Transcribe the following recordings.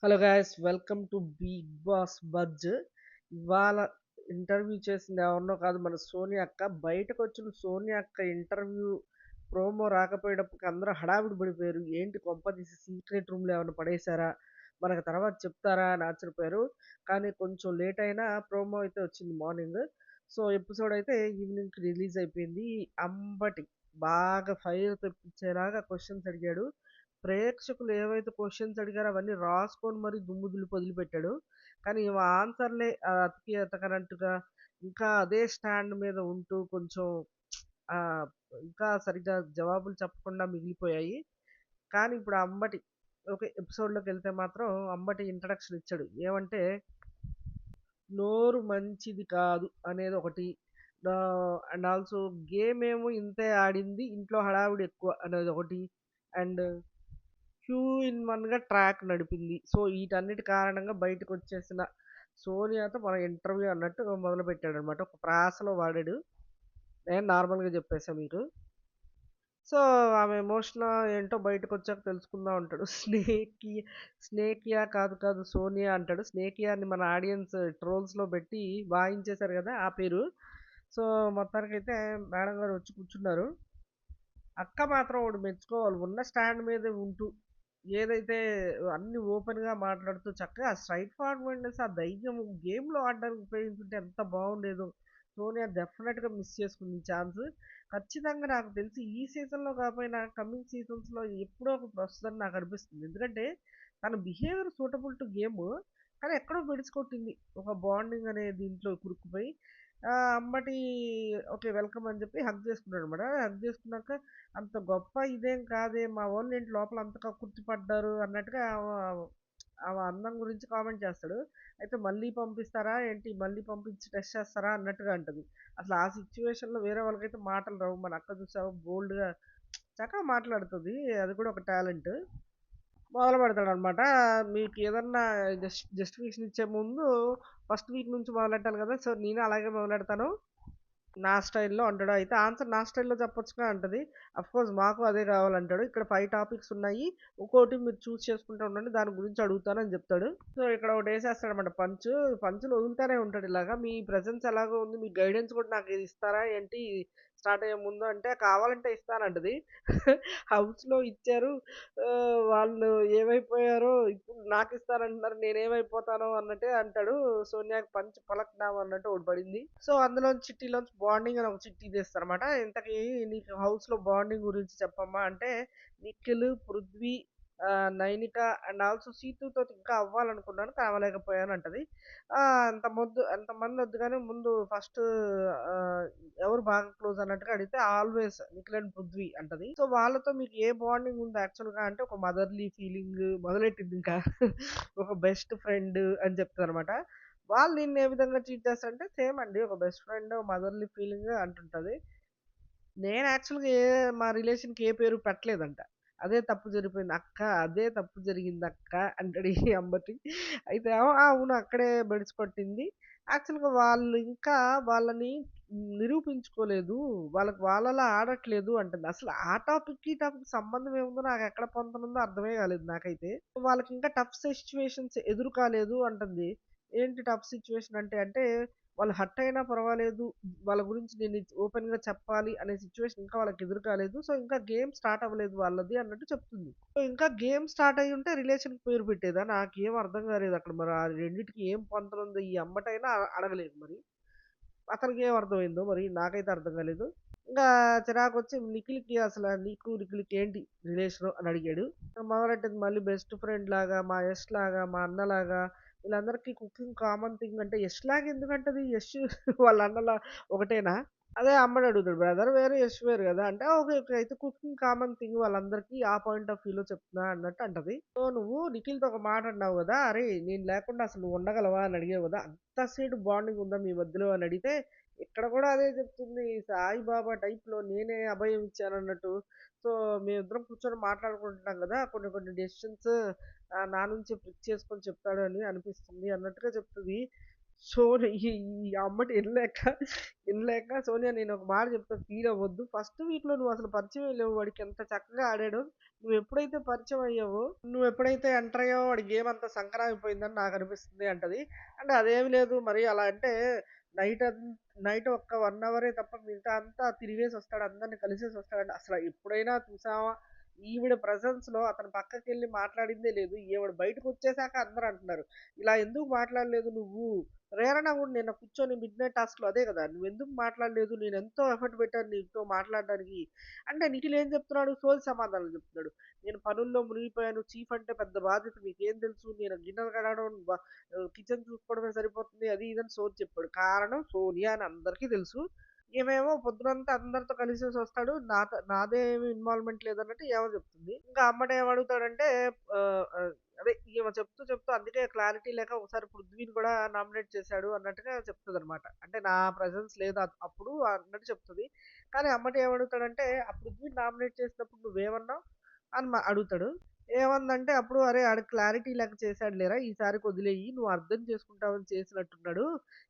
Hello guys, welcome to Bigg Boss buzz. ఇవాళ interview చేసింది ఎవరినో కాదు, మన సోనియా అక్క. బయటకు వచ్చిన సోనియా అక్క ఇంటర్వ్యూ ప్రోమో రాకపోయేటప్పటికి అందరూ హడావిడి పడిపోయారు. ఏంటి కొంపదీసి సీక్రెట్ రూమ్లో ఏమైనా పడేశారా, మనకు తర్వాత చెప్తారా అని ఆశ్చర్యపోయారు. కానీ కొంచెం లేట్ అయినా ప్రోమో అయితే వచ్చింది మార్నింగ్. సో ఎపిసోడ్ అయితే ఈవినింగ్కి రిలీజ్ అయిపోయింది. అంబటి బాగా ఫైర్ తెప్పించేలాగా క్వశ్చన్స్ అడిగాడు. ప్రేక్షకులు ఏవైతే క్వశ్చన్స్ అడిగారో అవన్నీ రాసుకొని మరి దుమ్ము దులిపి వదిలిపెట్టాడు. కానీ ఈమె ఆన్సర్లే అతికి ఎతకనట్టుగా ఇంకా అదే స్టాండ్ మీద ఉంటూ కొంచెం ఆ, ఇంకా సరిగ్గా జవాబులు చెప్పకుండా మిగిలిపోయాయి. కానీ ఇప్పుడు అంబటి ఒక ఎపిసోడ్లోకి వెళ్తే మాత్రం అంబటి ఇంట్రడక్షన్ ఇచ్చాడు. ఏమంటే నోరు మంచిది కాదు అనేది ఒకటి, అండ్ ఆల్సో గేమ్ ఏమో ఇంతే ఆడింది, ఇంట్లో హడావిడి ఎక్కువ అనేది ఒకటి, అండ్ క్యూ ఇన్ వన్గా ట్రాక్ నడిపింది. సో వీటన్నిటి కారణంగా బయటకు వచ్చేసిన సోనియాతో మన ఇంటర్వ్యూ అన్నట్టు మొదలు పెట్టాడు అనమాట. ఒక ప్రాసలో వాడాడు. నేను నార్మల్గా చెప్పేసా మీకు. సో ఆమె ఎమోషన్ ఏంటో బయటకు వచ్చాక తెలుసుకుందాం అంటాడు. స్నేకియా కాదు కాదు సోనియా అంటాడు. స్నేకియాని మన ఆడియన్స్ ట్రోల్స్లో పెట్టి వాయించేశారు కదా ఆ పేరు. సో మొత్తానికైతే మేడం గారు వచ్చి కూర్చున్నారు. అక్క మాత్రం ఒకటి మెచ్చుకోవాలి, ఉన్న స్టాండ్ మీద ఉంటూ ఏదైతే అన్ని ఓపెన్గా మాట్లాడుతూ చక్కగా స్ట్రైట్ ఫార్వర్డ్నెస్, ఆ ధైర్యం గేమ్లో ఆడడానికి ఉపయోగించుంటే ఎంత బాగుండేదో. సోనియా డెఫినెట్గా మిస్ చేసుకుంది ఛాన్స్. ఖచ్చితంగా నాకు తెలిసి ఈ సీజన్లో కాకపోయినా కమింగ్ సీజన్స్లో ఎప్పుడో ఒక వస్తుందని నాకు అనిపిస్తుంది. ఎందుకంటే తన బిహేవియర్ సూటబుల్ టు గేమ్, కానీ ఎక్కడో బెడిసికొట్టింది ఒక బాండింగ్ అనే దీంట్లో కురుక్కుపోయి. అమ్మటి ఓకే వెల్కమ్ అని చెప్పి హగ్ చేసుకున్నాడు అనమాట. హగ్ చేసుకున్నాక అంత గొప్ప ఇదేం కాదే, మా వాళ్ళు ఏంటి లోపల అంత కక్కుర్తి పడ్డారు అన్నట్టుగా ఆమె అందం గురించి కామెంట్ చేస్తాడు. అయితే మళ్ళీ పంపిస్తారా ఏంటి, మళ్ళీ పంపించి టెస్ట్ చేస్తారా అన్నట్టుగా అంటది. అసలు ఆ సిచ్యువేషన్లో వేరే వాళ్ళకైతే మాటలు రావు. మన అక్క చూసావు బోల్డ్గా చక్కగా మాట్లాడుతుంది, అది కూడా ఒక టాలెంట్. మొదలు పెడతాడు అనమాట. మీకు ఏదన్నా జస్టిఫికేషన్ ఇచ్చే ముందు ఫస్ట్ వీక్ నుంచి మొదలెట్టాలి కదా, సో నేను అలాగే మొదలెడతాను నా స్టైల్‌లో అంటాడు. అయితే ఆన్సర్ నా స్టైల్‌లో చెప్పొచ్చుగా అంటది. అఫ్‌కోర్స్ మాకు అదే కావాలంటాడు. ఇక్కడ 5 టాపిక్స్ ఉన్నాయి, ఒక్కోటి మీరు చూస్ చేసుకుంటూ ఉండండి, దాని గురించి అడుగుతాను అని చెప్తాడు. సో ఇక్కడ ఒకటి వేసేస్తాడనమాట పంచ్. పంచులు వదులుతానే ఉంటాడు ఇలాగా. మీ ప్రెజెన్స్ ఎలాగో ఉంది, మీ గైడెన్స్ కూడా నాకు ఇది ఇస్తారా ఏంటి స్టార్ట్ అయ్యే ముందు అంటే, కావాలంటే ఇస్తానంటది. హౌస్‌లో ఇచ్చారు, వాళ్ళు ఏమైపోయారో ఇప్పుడు నాకు ఇస్తానంటున్నారు, నేనేమైపోతానో అన్నట్టే అంటాడు. సోనియాకి పంచ్ పలక్నామా అన్నట్టు ఒకటి పడింది. సో అందులో చిట్టీలోంచి బాండింగ్ అని ఒక చిట్టి తీస్తారనమాట. ఇంతకీ నీకు హౌస్‌లో బాండింగ్ గురించి చెప్పమ్మా అంటే, నిఖిల్, పృథ్వీ, నైనిక అండ్ ఆల్సో సీతుతో ఇంకా అవ్వాలనుకున్నాను కానీ అవ్వలేకపోయాను అంటది. అంతమంది వద్దు కానీ ముందు ఫస్ట్ ఎవరు బాగా క్లోజ్ అన్నట్టుగా అడిగితే ఆల్వేస్ నిఖిల్ అండ్ పృథ్వీ అంటది. సో వాళ్ళతో మీకు ఏ బాండింగ్ ఉంది యాక్చువల్గా అంటే, ఒక మదర్లీ ఫీలింగ్ మొదలెట్టింది ఇంకా. ఒక బెస్ట్ ఫ్రెండ్ అని చెప్తుంది అనమాట. వాళ్ళు నిన్ను ఏ విధంగా ట్రీట్ చేస్తారంటే సేమ్ అండి, ఒక బెస్ట్ ఫ్రెండ్ మదర్లీ ఫీలింగ్ అంటుంటది. నేను యాక్చువల్గా మా రిలేషన్కి ఏ పేరు పెట్టలేదంట. అదే తప్పు జరిగిపోయింది అక్క, అదే తప్పు జరిగింది అక్క అంటాడు ఈ అంబటి. అయితే ఏమో, అవును అక్కడే బెడిసి కొట్టింది. యాక్చువల్గా వాళ్ళు ఇంకా వాళ్ళని నిరూపించుకోలేదు, వాళ్ళకి వాళ్ళలా ఆడట్లేదు అంటుంది. అసలు ఆ టాపిక్ ఈ టాపిక్ సంబంధం ఏముందో నాకు ఎక్కడ పొందుతుందో అర్థమే కాలేదు నాకైతే. వాళ్ళకి ఇంకా టఫ్ సిచ్యువేషన్స్ ఎదురు కాలేదు అంటుంది. ఏంటి టఫ్ సిచ్యువేషన్ అంటే అంటే వాళ్ళు హర్ట్ అయినా పర్వాలేదు, వాళ్ళ గురించి నేను ఓపెన్‌గా చెప్పాలి అనే సిట్యుయేషన్ ఇంకా వాళ్ళకి ఎదురు కాలేదు. సో, ఇంకా గేమ్ స్టార్ట్ అవ్వలేదు వాళ్ళది అన్నట్టు చెప్తుంది. సో, ఇంకా గేమ్ స్టార్ట్ అయ్యుంటే రిలేషన్‌కి పేరు పెట్టేదా? నాకేం అర్థం కాలేదు అక్కడ. మరి ఆ రెండిటికి ఏం పొంతనుందో ఈ అమ్మటైనా అడగలేదు మరి. అతనికేం అర్థమైందో మరి నాకైతే అర్థం కాలేదు. ఇంకా చిరాకొచ్చి నిఖిల్‌కి అసల నీకు నిఖిల్‌కి ఏంటి రిలేషను అని అడిగాడు. మొదలెట్టింది మళ్ళీ బెస్ట్ ఫ్రెండ్ లాగా, మా యష్ లాగా, మా అన్నలాగా వీళ్ళందరికీ కుకింగ్ కామన్ థింగ్ అంటే యష్ లాగా ఎందుకంటది? యష్ వాళ్ళ అన్నలా ఒకటేనా? అదే అమ్మడు అడుగుతాడు. బ్రదర్ వేరు, యష్ వేరు గదా! అంటే ఓకే. ఓకే. అయితే కుకింగ్ కామన్ థింగ్ వాళ్ళందరికీ ఆ పాయింట్ ఆఫ్ వ్యూలో చెప్తున్నా అన్నట్టు అంటది. సో, నువ్వు నిఖిల్‌తో ఒక మాట అన్నావు గదా! అరేయ్! నేను లేకుండా అసలు నువ్వు ఉండగలవా అని అడిగావు గదా! అంత సేటు బాండింగ్ ఉందా మీ మధ్యలో అని అడిగితే, ఇక్కడ కూడా అదే చెప్తుంది. సాయిబాబా టైప్‌లో నేనే అభయం ఇచ్చానన్నట్టు. సో, మేమిద్దరం కూర్చొని మాట్లాడుకుంటున్నాం గదా! కొన్ని కొన్ని డెసిషన్స్ నా నుంచి పిక్ చేసుకొని చెప్తాడు అని అనిపిస్తుంది అన్నట్టుగా చెప్తది. సో, ఈ ఈ అమ్మటి ఇనలేక సోనియా నేను ఒక మాట చెప్తా ఫీల్ అవ్వద్దు. ఫస్ట్ వీక్‌లో నువ్వు అసలు పరిచయమే లేవు. వాడికి ఎంత చక్కగా ఆడాడో. నువ్వెప్పుడైతే పరిచయం అయ్యావో, నువ్వెప్పుడైతే ఎంటర్ అయ్యావో వాడి గేమ్ అంతా సంకనాగిపోయిందని నాకనిపిస్తుంది అంటది. అంటే అదేమి లేదు మరి అలా అంటే నైట్ అన్ నైట్ ఒక్క 1 అవరే తప్ప మిగతా అంతా తిరిగేసొస్తాడు. అందరిని కలిసేసొస్తాడంట. అసల ఎప్పుడైనా చూసావా? ఈవిడ ప్రెజెన్స్‌లో అతను పక్కకెళ్ళి మాట్లాడిందే లేదు. ఈవిడ బయటకొచ్చేసాక అందరూ అంటున్నారు. ఇలా ఎందుకు మాట్లాడలేదు నువ్వు? ప్రేరణ గూడా నిన్న కూర్చొని మిడ్‌నైట్ టాస్క్‌లో అదే గదా! నువ్వెందుకు మాట్లాడలేదు? నేనెంతో ఎఫర్ట్ పెట్టాను నీతో మాట్లాడడానికి. అంటే నిఖిల్ ఏం చెప్తున్నాడు? సోది సమాధానాలు చెప్తున్నాడు. నేను పనుల్లో మునిగిపోయాను. చీఫ్ అంటే పెద్ద బాధ్యత మీకేం తెలుసు? నేను గిన్నెలు కడగడం, కిచెన్ చూసుకోవడమే సరిపోతుంది. అది ఇది అని సోది చెప్పాడు. కారణం సోనియా అని అందరికీ తెలుసు. ఈమేమో పొద్దునంతా అందరితో కలిసేసి వస్తాడు. నాదేమి ఇన్వాల్వ్‌మెంట్ లేదన్నట్టు ఈమె చెప్తుంది. ఇంకా అమ్మట ఏమడుగుతాడంటే అదే ఈమె చెప్తూ అందుకే క్లారిటీ లేక ఒకసారి పృథ్వీని కూడా నామినేట్ చేశాడు అన్నట్టుగా చెప్తదనమాట. అంటే నా ప్రెజెన్స్ లేదు అప్పుడు అన్నట్టు చెప్తది. కానీ అమ్మట ఏమడుగుతాడంటే, "ఆ పృథ్వీని నామినేట్ చేసినప్పుడు నువ్వేమన్నావు?" అని అడుగుతాడు. ఏమందంటే అప్పుడు "అరే! ఆడు క్లారిటీ లేక చేశాడు లేరా! ఈసారికి వదిలేయి. నువ్వు అర్థం చేసుకుంటావని చేసినట్టున్నాడు.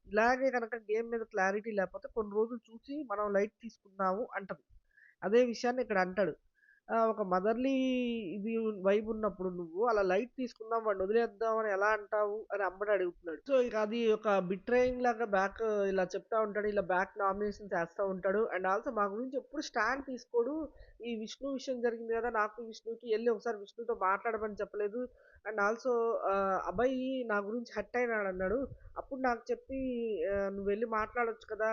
ఇలాగే గనక గేమ్ మీద క్లారిటీ లేకపోతే కొన్ని రోజులు చూసి మనం లైట్ తీసుకుందాము" అంటది. అదే విషయాన్ని ఇక్కడ అంటాడు. ఒక మదర్‌లీ ఇది వైబ్ ఉన్నప్పుడు నువ్వు అలా లైట్ తీసుకుందాం వాడిని వదిలేద్దాం అని ఎలా అంటావు? అని అమ్మని అడుగుతున్నాడు. సో, ఇక అది ఒక బిట్రేయింగ్ లాగా ఇలా చెప్తా ఉంటాడు. ఇలా బ్యాక్ నామినేషన్స్ ఏస్తా ఉంటాడు. అండ్ ఆల్సో మా గురించి ఎప్పుడు స్టాండ్ తీసుకోడు. ఈ విష్ణు విషయం జరిగింది కదా! నాకు విష్ణుకి ఎళ్లి ఒకసారి విష్ణుతో మాట్లాడమని చెప్పలేదు. అండ్ ఆల్సో అభయ్ నా గురించి హర్ట్ అయినాడన్నాడు. అప్పుడు నాకు చెప్పి "నువ్వెళ్లి మాట్లాడొచ్చు కదా!"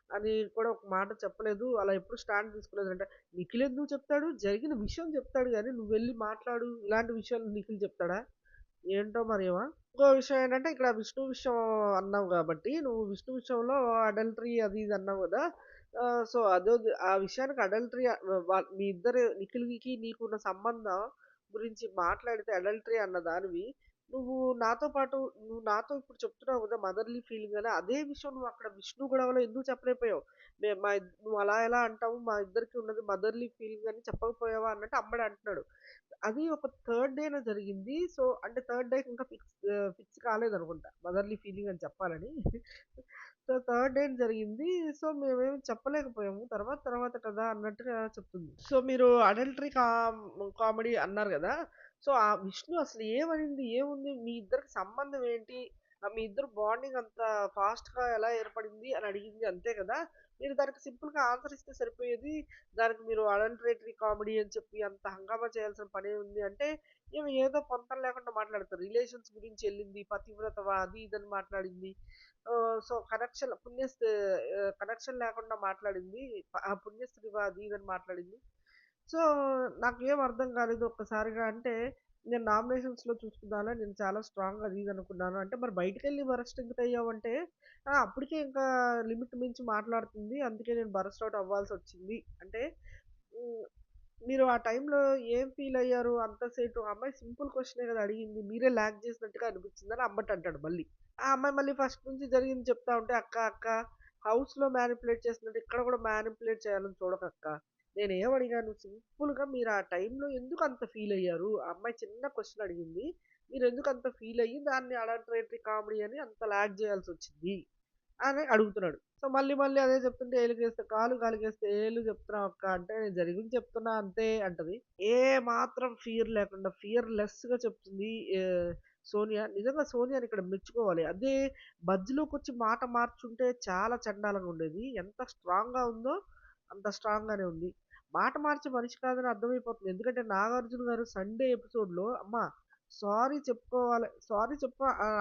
అని కూడా ఒక మాట చెప్పలేదు. అలా ఎప్పుడు స్టాండ్ తీసుకోలేదంట. నిఖిల్ ఎందుకు చెప్తాడు? జరిగిన విషయం చెప్తాడు గానీ, "నువ్వెళ్లి మాట్లాడు" ఇలాంటి విషయాలు నిఖిల్ చెప్తాడా? ఏంటో మరేమో. ఇంకో విషయం ఏంటంటే, ఇక్కడ విష్ణు విషయం అన్నావు గాబట్టి, నువ్వు విష్ణు విషయంలో అడల్టరీ అది ఇది అన్నావు గదా! సో, ఆ విషయానికి అడల్టరీ మీ ఇద్దరు నిఖిల్‌కి నీకున్న సంబంధం గురించి మాట్లాడితే అడల్టరీ అన్న దానివి, నువ్వు నాతో పాటు నువ్వు నాతో ఇప్పుడు చెప్తున్నావు గదా! మదర్‌లీ ఫీలింగ్ అని. అదే విషయం నువ్వు అక్కడ విష్ణు గొడవలో ఎందుకు చెప్పలేకపోయావు? నువ్వు అలా ఎలా అంటావు? మా ఇద్దరికి ఉన్నది మదర్‌లీ ఫీలింగ్ అని చెప్పకపోయావా? అన్నట్టు అమ్మడు అంటున్నాడు. అది ఒక థర్డ్ డేన జరిగింది. సో, అంటే థర్డ్ డేకి ఇంకా ఫిక్స్ కాలేదనుకుంటా. మదర్‌లీ ఫీలింగ్ అని చెప్పాలని. సో, థర్డ్ డేన జరిగింది. సో, మేమేమి చెప్పలేకపోయాము. తర్వాత కదా అన్నట్టుగా చెప్తుంది. సో, మీరు అడల్టరీ కామెడీ అన్నారు గదా! సో, ఆ విష్ణు అసలు ఏమనింది? ఏముంది? మీ ఇద్దరికి సంబంధం ఏంటి? మీ ఇద్దరు బాండింగ్ అంత ఫాస్ట్‌గా ఎలా ఏర్పడింది అని అడిగింది అంతే కదా! మీరు దానికి సింపుల్‌గా ఆన్సర్ ఇస్తే సరిపోయేది. దానికి మీరు అడల్టరేటరీ కామెడీ అని చెప్పి అంత హంగామా చేయాల్సిన పనేముంది అంటే, ఈమె ఏదో పొంతన లేకుండా మాట్లాడుతారు. రిలేషన్స్ గురించి ఎళ్ళింది, పతివ్రతవా అది ఇదని మాట్లాడింది. సో, కనెక్షన్ లేకుండా మాట్లాడింది. పుణ్యస్త్రీవా అది ఇదని మాట్లాడింది. సో, నాకేం అర్థం కాలేదు ఒక్కసారిగా అంటే, నేను నామినేషన్స్‌లో చూసుకున్నాను. నేను చాలా స్ట్రాంగ్ అది ఇది అనుకున్నాను. అంటే మరి బయటికెళ్ళి బరస్ట్ ఎందుకయ్యావంటే, అప్పటికే ఇంకా లిమిట్ మించి మాట్లాడుతుంది. అందుకే నేను బరస్ట్ ఔట్ అవ్వాల్సొచ్చింది. అంటే హ్మ్. మీరు ఆ టైంలో ఏం ఫీల్ అయ్యారు? అంత సేటు ఆ అమ్మాయి సింపుల్ క్వెషనే కదా అడిగింది. మీరే లాగ్ చేసినట్టుగా అనిపించిందని అంటాడు మళ్ళీ. ఆ అమ్మాయి మళ్ళీ ఫస్ట్ నుంచి జరిగింది చెప్తా ఉంటే, "అక్క హౌస్‌లో మ్యానిపులేట్ చేసినట్టు ఇక్కడ కూడా మ్యానిపులేట్ చేయాలని చూడకక్క. నేనేమడిగాను సింపుల్‌గా మీరు ఆ టైంలో ఎందుకంత ఫీల్ అయ్యారు? ఆ అమ్మాయి చిన్న క్వెషన్ అడిగింది. మీరెందుకంత ఫీల్ అయ్యి దాన్ని అడల్టరేటరీ కామెడీ అని అంత లాగ్ చేయాల్సొచ్చింది?" అని అడుగుతున్నాడు. సో, మళ్ళీ అదే చెప్తుంటే ఏలుకేస్తే కాలు, కాలికేస్తే ఏలు చెప్తున్నావు అక్క అంటే, "నేను జరిగింది చెప్తున్నా అంతే" అంటది. ఏ మాత్రం ఫియర్ లేకుండా ఫియర్‌లెస్‌గా చెప్తుంది సోనియా. నిజంగా సోనియాని ఇక్కడ మెచ్చుకోవాలి. అదే మధ్యలోకొచ్చి మాట మార్చుంటే చాలా చెండాలంగా ఉండేది. ఎంత స్ట్రాంగ్‌గా ఉందో అంత స్ట్రాంగ్‌గానే ఉంది. మాట మార్చే మనిషి కాదని అర్థమైపోతుంది. ఎందుకంటే 'నాగార్జున' గారు సండే ఎపిసోడ్‌లో "అమ్మ సారీ చెప్పుకోవాలి. సారీ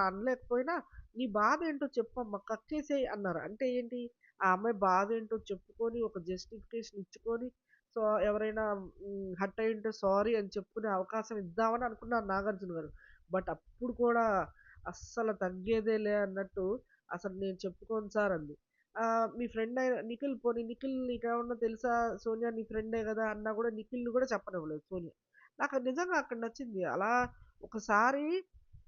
అనలేకపోయినా నీ బాధేంటో చెప్పమ్మా కక్కేసేయి" అన్నారు. అంటే ఏంటి? ఆ అమ్మాయి బాధేంటో చెప్పుకొని ఒక జస్టిఫికేషన్ ఇచ్చుకొని సో, ఎవరైనా హర్ట్ అయ్యుంటే సారీ అని చెప్పుకునే అవకాశం ఇద్దామని అనుకున్నారు 'నాగార్జున' గారు. బట్ అప్పుడు కూడా అస్సలు తగ్గేదేలే అన్నట్టు అసలు నేను చెప్పుకోను సార్ అంది. మీ ఫ్రెండ్ అయిన నిఖిల్ నీకేమన్నా తెలుసా? సోనియా నీ ఫ్రెండే గదా! అన్నా గూడా నిఖిల్‌ని గూడా చెప్పనివ్వలేదు సోనియా. నాకు నిజంగా అక్కడ నచ్చింది. అలా ఒకసారి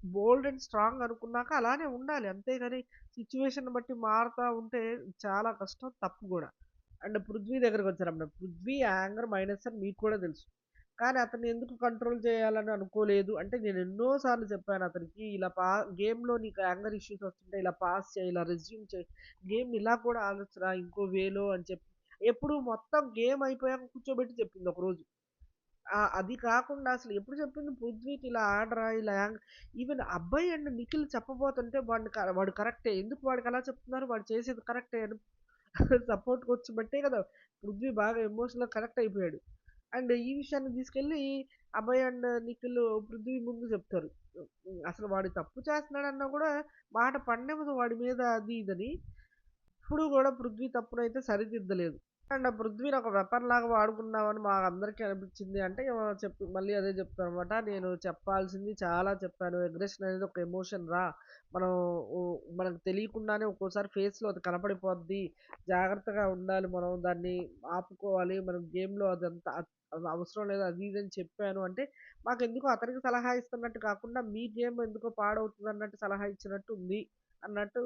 బోల్డ్ అండ్ స్ట్రాంగ్ అనుకున్నాక అలానే ఉండాలి. అంతేగాని సిట్యుయేషన్‌ని బట్టి మారుతా ఉంటే చాలా కష్టం, తప్పు గూడా. అండ్ పృథ్వీ దగ్గరకొచ్చారన్నమాట. పృథ్వీ యాంగర్ మైనస్ అని మీకు కూడా తెలుసు. కానీ అతన్ని ఎందుకు కంట్రోల్ చేయాలని అనుకోలేదు. అంటే నేను ఎన్నో సార్లు చెప్పాను అతనికి ఇలా గేమ్‌లో నీకు యాంగర్ ఇష్యూస్ వస్తుంటే ఇలా పాస్ చేయి, ఇలా రెజ్యూమ్ చేయి. గేమ్‌ని ఇలా కూడా ఆడొచ్చురా ఇంకో వేలో అని చెప్పి ఎప్పుడు మొత్తం గేమ్ అయిపోయాక కూర్చోబెట్టి చెప్పింది ఒకరోజు. అది కాకుండా అసలు ఎప్పుడు చెప్పింది పృథ్వీకి ఇలా ఆడరా, ఇలా ఈవెన్ అబ్బాయి అండ్ నిఖిల్ చెప్పబోతుంటే వాడు కరెక్టే. ఎందుకు వాడికలా చెప్తున్నారు? వాడు చేసేది కరెక్టే అని సపోర్ట్‌కొచ్చి బట్టే కదా! పృథ్వీ బాగా ఎమోషనల్‌గా కనెక్ట్ అయిపోయాడు. అండ్ ఈ విషయాన్ని తీసుకెళ్ళి అభయ్ అండ్ నిఖిల్ పృథ్వీ ముందు చెప్తారు. అసలు వాడు తప్పు చేస్తున్నాడన్నా కూడా మాట పడనివ్వదు వాడి మీద అది ఇదని. ఇప్పుడు కూడా పృథ్వీ తప్పునైతే సరిదిద్దలేదు. అండ్ ఆ పృథ్వీని ఒక వెపన్ లాగా వాడుకున్నామని మా అందరికీ అనిపించింది. అంటే మళ్ళీ అదే చెప్తాననమాట. నేను చెప్పాల్సింది చాలా చెప్పాను. అగ్రెషన్ అనేది ఒక ఎమోషన్ రా. మనం మనకు తెలియకుండానే ఒక్కోసారి ఫేస్‌లో అది కనపడిపోద్ది. జాగ్రత్తగా ఉండాలి మనం. దాన్ని ఆపుకోవాలి. మనం గేమ్‌లో అదంతా అది అవసరం లేదు అది ఇది అని చెప్పాను. అంటే మాకెందుకో అతనికి సలహా ఇస్తున్నట్టు కాకుండా మీ గేమ్ ఎందుకో పాడవుతుందన్నట్టు సలహా ఇచ్చినట్టు ఉంది. అన్నట్టు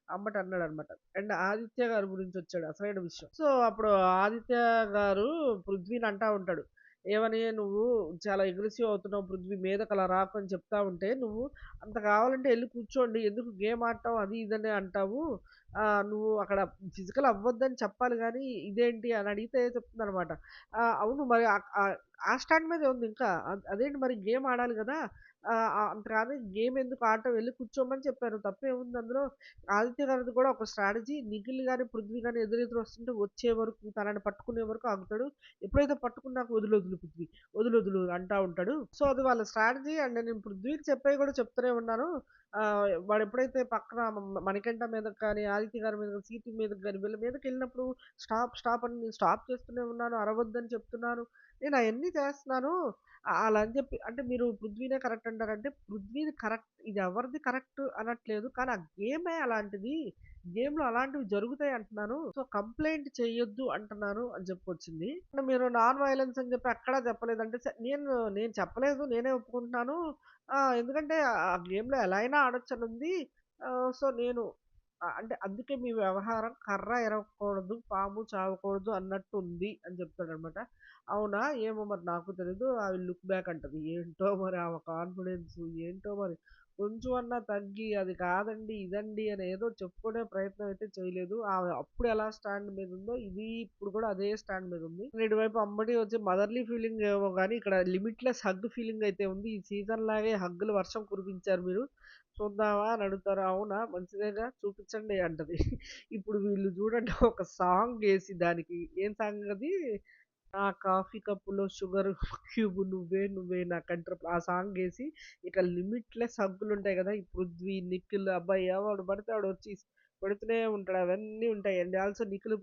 అంబటి అన్నాడనమాట. అండ్ ఆదిత్య గారి గురించొచ్చాడు అసలైన విషయం. సో, అప్పుడు ఆదిత్య గారు పృథ్వీని అంటా ఉంటాడు. ఏమని "నువ్వు చాలా అగ్రెసివ్ అవుతున్నావు పృథ్వీ మీదకలా రాకు" అని చెప్తా ఉంటే, "నువ్వు అంత కావాలంటే ఎళ్లి కూర్చోండి. ఎందుకు గేమ్ ఆడటావు అది ఇదని అంటావు. నువ్వు అక్కడ ఫిజికల్ అవ్వద్దని చెప్పాలి గానీ, ఇదేంటి" అని అడిగితే చెప్తుందనమాట. అవును మరి ఆ స్టాండ్ మీదే ఉంది ఇంకా. అదేంటి మరి గేమ్ ఆడాలి గదా! అంత కాదు గేమ్ ఎందుకు ఆడటం ఎళ్లి కూర్చోమని చెప్పాను. తప్పేముంది అందులో? ఆదిత్య గారిది కూడా ఒక స్ట్రాటజీ. నిఖిల్ గాని, పృథ్వీ గాని ఎదురెదురు వస్తుంటే వచ్చే వరకు తనని పట్టుకునే వరకు ఆగుతాడు. ఎప్పుడైతే పట్టుకున్నాక వదిలొదులు పృథ్వీ, వదిలొదులు అంటా ఉంటాడు. సో, అది వాళ్ళ స్ట్రాటజీ. అండ్ నేను పృథ్వీకి చెప్పేవి కూడా చెప్తూనే ఉన్నాను. వాడెప్పుడైతే పక్కన మణికంఠ మీదకి కానీ, ఆదిత్య గారి మీద సీటు మీదకి గాని వీళ్ళ మీదకెళ్ళినప్పుడు స్టాప్, స్టాప్ అని నేను స్టాప్ చేస్తూనే ఉన్నాను. అరవద్దని చెప్తున్నాను. నేను అయన్నీ చేస్తున్నాను. అలా అని చెప్పి అంటే మీరు పృథ్వీనే కరెక్ట్ అంటారంటే, పృథ్వీది కరెక్ట్ ఇది ఎవరిది కరెక్ట్ అనట్లేదు. కానీ ఆ గేమే అలాంటిది. గేమ్‌లో అలాంటివి జరుగుతాయి అంటున్నాను. సో, కంప్లెయింట్ చేయొద్దు అంటున్నాను అని చెప్పొచ్చింది. అంటే మీరు నాన్ వయలెన్స్ అని చెప్పి ఎక్కడా చెప్పలేదు. అంటే నేను చెప్పలేదు. నేనే ఒప్పుకుంటున్నాను. ఎందుకంటే ఆ గేమ్‌లో ఎలా అయినా ఆడొచ్చనుంది. సో, నేను అంటే అందుకే మీ వ్యవహారం కర్ర ఇరగకూడదు, పాము చావకూడదు అన్నట్టుంది అని చెప్తాడనమాట. అవునా! ఏమో మరి నాకు తెలీదు. ఐ విల్ లుక్ బ్యాక్ అంటది. ఏంటో మరి ఆమె కాన్ఫిడెన్సు ఏంటో మరి. కొంచెం అన్నా తగ్గి అది కాదండి, ఇదండి అని ఏదో చెప్పుకునే ప్రయత్నం అయితే చేయలేదు. ఆమె అప్పుడు ఎలా స్టాండ్ మీద ఉందో ఇది ఇప్పుడు కూడా అదే స్టాండ్ మీద ఉంది. ఇటువైపు అమ్మటి వచ్చి మదర్‌లీ ఫీలింగ్ ఏమో గాని ఇక్కడ లిమిట్‌లెస్ హగ్ ఫీలింగ్ అయితే ఉంది. ఈ సీజన్ లాగే హగ్గుల వర్షం కురిపించారు మీరు. చూద్దామా అని అడుగుతారు. అవునా! మంచిదేగా చూపించండి అంటది. ఇప్పుడు వీళ్ళు చూడండి ఒక సాంగేసి దానికి ఏం సాంగ్ అది? ఆ కాఫీ కప్పులో షుగర్ క్యూబ్ నువ్వే నువ్వే నా కంట్రోల్ ఆ సాంగేసి ఇక లిమిట్‌లెస్ హగ్గులుంటాయి గదా! ఈ 'పృథ్వీ', 'నిఖిల్' అబ్బాయి ఎవడు పడితే వాడొచ్చి కొడుతూనే ఉంటాడు. అవన్నీ ఉంటాయి. అండ్ ఆల్సో నిఖిల్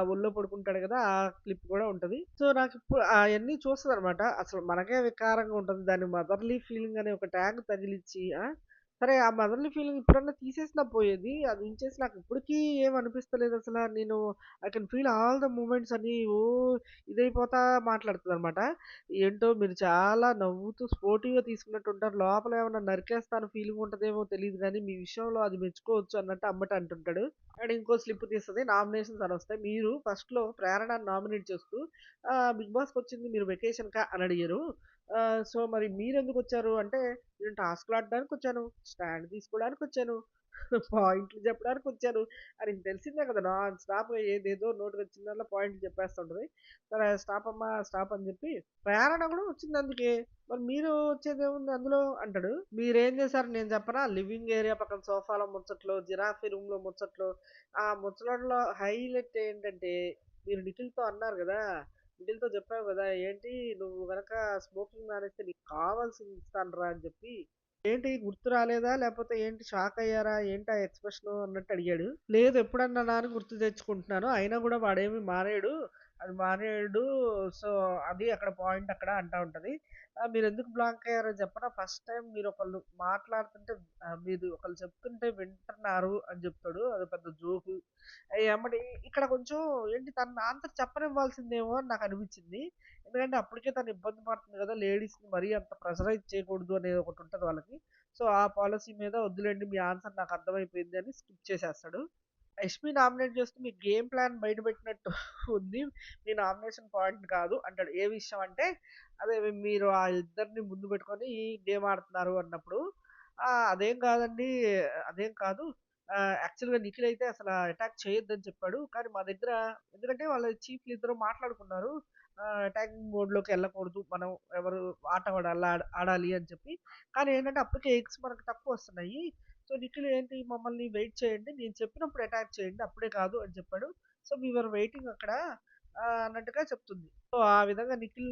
ఒళ్ళో పడుకుంటాడు గదా! ఆ క్లిప్ గూడా ఉంటది. సో, నాకిప్పుడు అయన్నీ చూస్తదనమాట. అసలు మనకే వికారంగా ఉంటది. దాన్ని మదర్‌లీ ఫీలింగ్ అనే ఒక ట్యాగ్ తగిలిచ్చి సరే ఆ మదర్‌లీ ఫీలింగ్ ఇప్పుడన్నా తీసేసినా పోయేది. అది ఉంచేసి నాకు ఇప్పటికీ ఏం అనిపిస్తలేదసల. నేను I can feel all the moments అని ఇదైపోతా మాట్లాడుతదనమాట. ఏంటో మీరు చాలా నవ్వుతూ స్పోర్టివ్‌గా తీసుకున్నట్టుంటారు. లోపల ఏమన్నా నరికేస్తాను ఫీలింగ్ ఉంటదేమో తెలీదు గానీ, మీ విషయంలో అది మెచ్చుకోవచ్చు అన్నట్టు అమ్మట అంటుంటాడు. అండ్ ఇంకో స్లిప్ తీస్తది. నామినేషన్స్ అనొస్తాయి. మీరు ఫస్ట్‌లో ప్రేరణని నామినేట్ చేస్తూ 'బిగ్ బాస్‌కొచ్చింది మీరు వెకేషన్‌కా' అని అడిగారు. సో, మరి మీరెందుకొచ్చారు అంటే, నేను టాస్క్‌లు ఆడడానికొచ్చాను, స్టాండ్ తీసుకోవడానికొచ్చాను, పాయింట్లు చెప్పడానికొచ్చాను అని తెలిసిందే కదా! నాన్ స్టాప్‌గా ఏదేదో నోటికొచ్చిందల్లా పాయింట్లు చెప్పేస్తుంటది. సరే స్టాప్ అమ్మా స్టాప్ అని చెప్పి, ప్రేరణ కూడా వచ్చిందందుకే. మరి మీరు వచ్చేదేముంది అందులో అంటాడు. మీరేం చేశారు నేను చెప్పనా? లివింగ్ ఏరియా పక్కన సోఫాలో ముచ్చట్లు, జిరాఫీ రూమ్‌లో ముచ్చట్లు, ఆ ముచ్చట్లలో హైలైట్ ఏంటంటే, మీరు నిఖిల్‌తో అన్నారు గదా! నిఖిల్‌తో చెప్పావు గదా! ఏంటి నువ్వు గనక స్మోకింగ్ మానేస్తే నీకు కావాల్సింది ఇస్తానురా అని చెప్పి ఏంటి గుర్తు రాలేదా? లేపోతే ఏంటి షాకయ్యారా? ఏంటి ఆ ఎక్స్‌ప్రెషను అన్నట్టు అడిగాడు. లేదు ఎప్పుడన్నానా అని గుర్తు తెచ్చుకుంటున్నాను. అయినా గూడా వాడేమి మానేయడు. అది మానేయడు. సో, అది అక్కడ పాయింట్ అక్కడ అంటా ఉంటది. మీరెందుకు బ్లాంక్ అయ్యారో చెప్పనా? ఫస్ట్ టైమ్ మీరొకళ్ళు మాట్లాడుతుంటే మీరు ఒకళ్ళు చెప్తుంటే వింటున్నారు అని జెప్తాడు. అది పెద్ద జోకు. ఎమ్మటే ఇక్కడ కొంచెం ఏంటి తనని ఆన్సర్ చెప్పనివ్వాల్సిందేమో అని నాకనిపిచ్చింది. ఎందుకంటే అప్పటికే తను ఇబ్బంది పడుతుంది గదా! లేడీస్‌ని మరీ అంత ప్రెషరైజ్ చేయకూడదు అనేది ఒకటుంటది వాళ్ళకి. సో, ఆ పాలిసీ మీద వద్దులెండి మీ ఆన్సర్ నాకర్థమైపోయింది అని స్కిప్ చేసేస్తాడు. యష్మి నామినేట్ చేస్తూ మీ గేమ్ ప్లాన్ బయట పెట్టినట్టు ఉంది. మీ నామినేషన్ పాయింట్ కాదు అంటాడు. ఏ విషయం అంటే అదే మీరు ఆ ఇద్దరిని ముందు పెట్టుకొని గేమ్ ఆడుతున్నారు అన్నప్పుడు, అదేం కాదండి. అదేం కాదు. యాక్చువల్‌గా నిఖిల్ అయితే అసల అటాక్ చేయొద్దని చెప్పాడు. కానీ మా దగ్గర ఎందుకంటే వాళ్ళ చీఫ్‌లు ఇద్దరు మాట్లాడుకున్నారు. అటాకింగ్ మోడ్‌లోకి ఎళ్ళకూడదు. మనం ఎవరు ఆట ఆడాలి అని చెప్పి. కానీ ఏంటంటే అప్పటికే ఎగ్స్ మనకు తక్కువొస్తున్నాయి. సో, నిఖిల్ ఏంటి మమ్మల్ని వెయిట్ చేయండి. నేను చెప్పినప్పుడు అటాక్ చేయండి. అప్పుడే కాదు అని చెప్పాడు. సో, వి వర్ వెయిటింగ్ అక్కడ అన్నట్టుగా చెప్తుంది. సో, ఆ విధంగా నిఖిల్